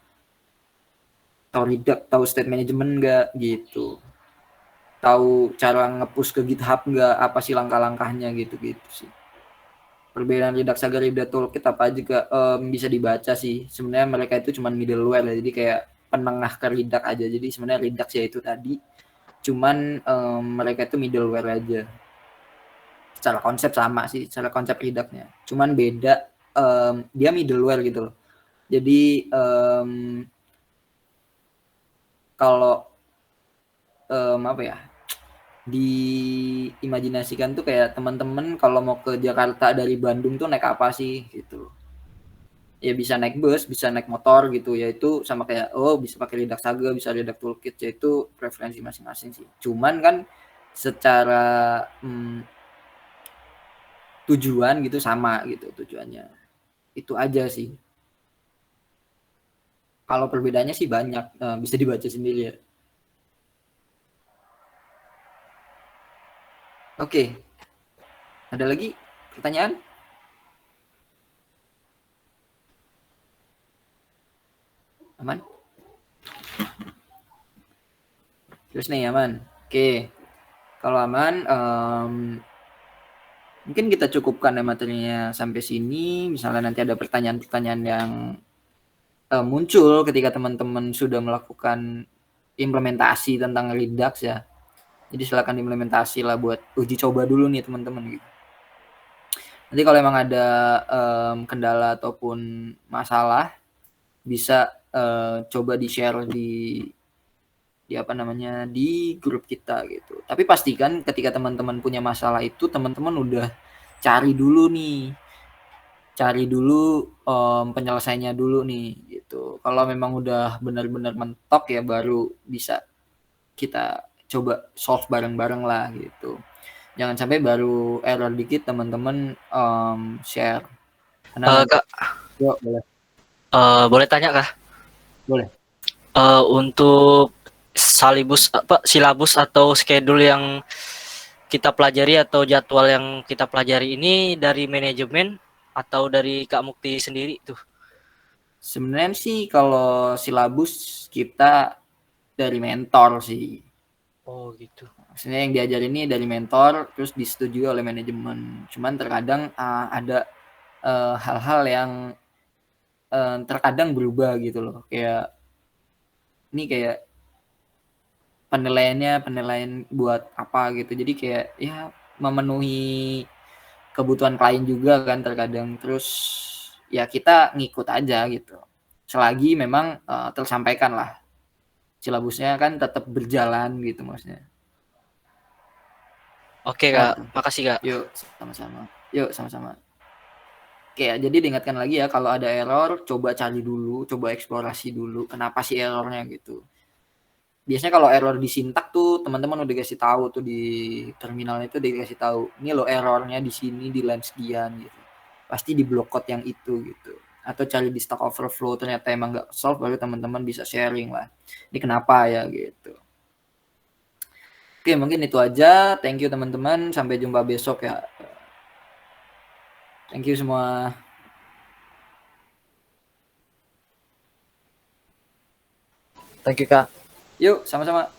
tahu state management nggak gitu, tahu cara nge-push ke GitHub nggak, apa sih langkah-langkahnya gitu-gitu sih. Perbedaan Redux Saga Redux Toolkit apa aja bisa dibaca sih. Sebenarnya mereka itu cuma middleware ya, jadi kayak penengah ke Redux aja. Jadi sebenarnya Redux ya itu tadi, cuman mereka itu middleware aja. Secara konsep sama sih, secara konsep Redux-nya. Cuman beda, dia middleware gitu loh. Jadi kalau apa ya, diimajinasikan tuh kayak teman-teman kalau mau ke Jakarta dari Bandung tuh naik apa sih gitu. Ya bisa naik bus, bisa naik motor gitu, ya itu sama kayak bisa pakai Redux Saga, bisa Redux Toolkit, ya itu preferensi masing-masing sih. Cuman kan secara tujuan gitu sama gitu tujuannya. Itu aja sih. Kalau perbedaannya sih banyak, bisa dibaca sendiri ya. Oke. Ada lagi pertanyaan? Aman? Terus nih aman. Oke. Kalau aman, mungkin kita cukupkan ya materinya sampai sini. Misalnya nanti ada pertanyaan-pertanyaan yang muncul ketika teman-teman sudah melakukan implementasi tentang Redux ya. Jadi silakan implementasi lah buat uji coba dulu nih teman-teman gitu. Nanti kalau emang ada kendala ataupun masalah bisa coba di-share di apa namanya di grup kita gitu. Tapi pastikan ketika teman-teman punya masalah itu teman-teman udah cari dulu penyelesaiannya dulu nih gitu. Kalau memang udah benar-benar mentok ya baru bisa kita coba solve bareng-bareng lah gitu. Jangan sampai baru error dikit teman-teman share. Karena nanti Kak, yuk boleh. boleh tanya kah? Boleh. Untuk silabus atau schedule yang kita pelajari atau jadwal yang kita pelajari ini dari manajemen atau dari Kak Mukti sendiri tuh? Sebenarnya sih kalau silabus kita dari mentor sih. Oh gitu. Maksudnya yang diajar ini dari mentor terus disetujui oleh manajemen. Cuman terkadang ada hal-hal yang terkadang berubah gitu loh. Kayak ini kayak penilaian buat apa gitu. Jadi kayak ya memenuhi kebutuhan klien juga kan terkadang. Terus ya kita ngikut aja gitu. Selagi memang tersampaikan lah. Silabusnya kan tetap berjalan gitu maksudnya. Oke Kak, makasih Kak. Yuk sama-sama. Oke, jadi diingatkan lagi ya kalau ada error coba cari dulu, coba eksplorasi dulu kenapa sih errornya gitu. Biasanya kalau error di sintak tuh teman-teman udah dikasih tahu tuh di terminal itu dikasih tahu ini lo errornya di sini di line sekian gitu. Pasti di block code yang itu gitu. Atau cari di Stack Overflow ternyata emang nggak solve baru teman-teman bisa sharing lah. Ini kenapa ya gitu. Oke, mungkin itu aja. Thank you teman-teman. Sampai jumpa besok ya. Thank you semua. Thank you Kak. Yuk, sama-sama.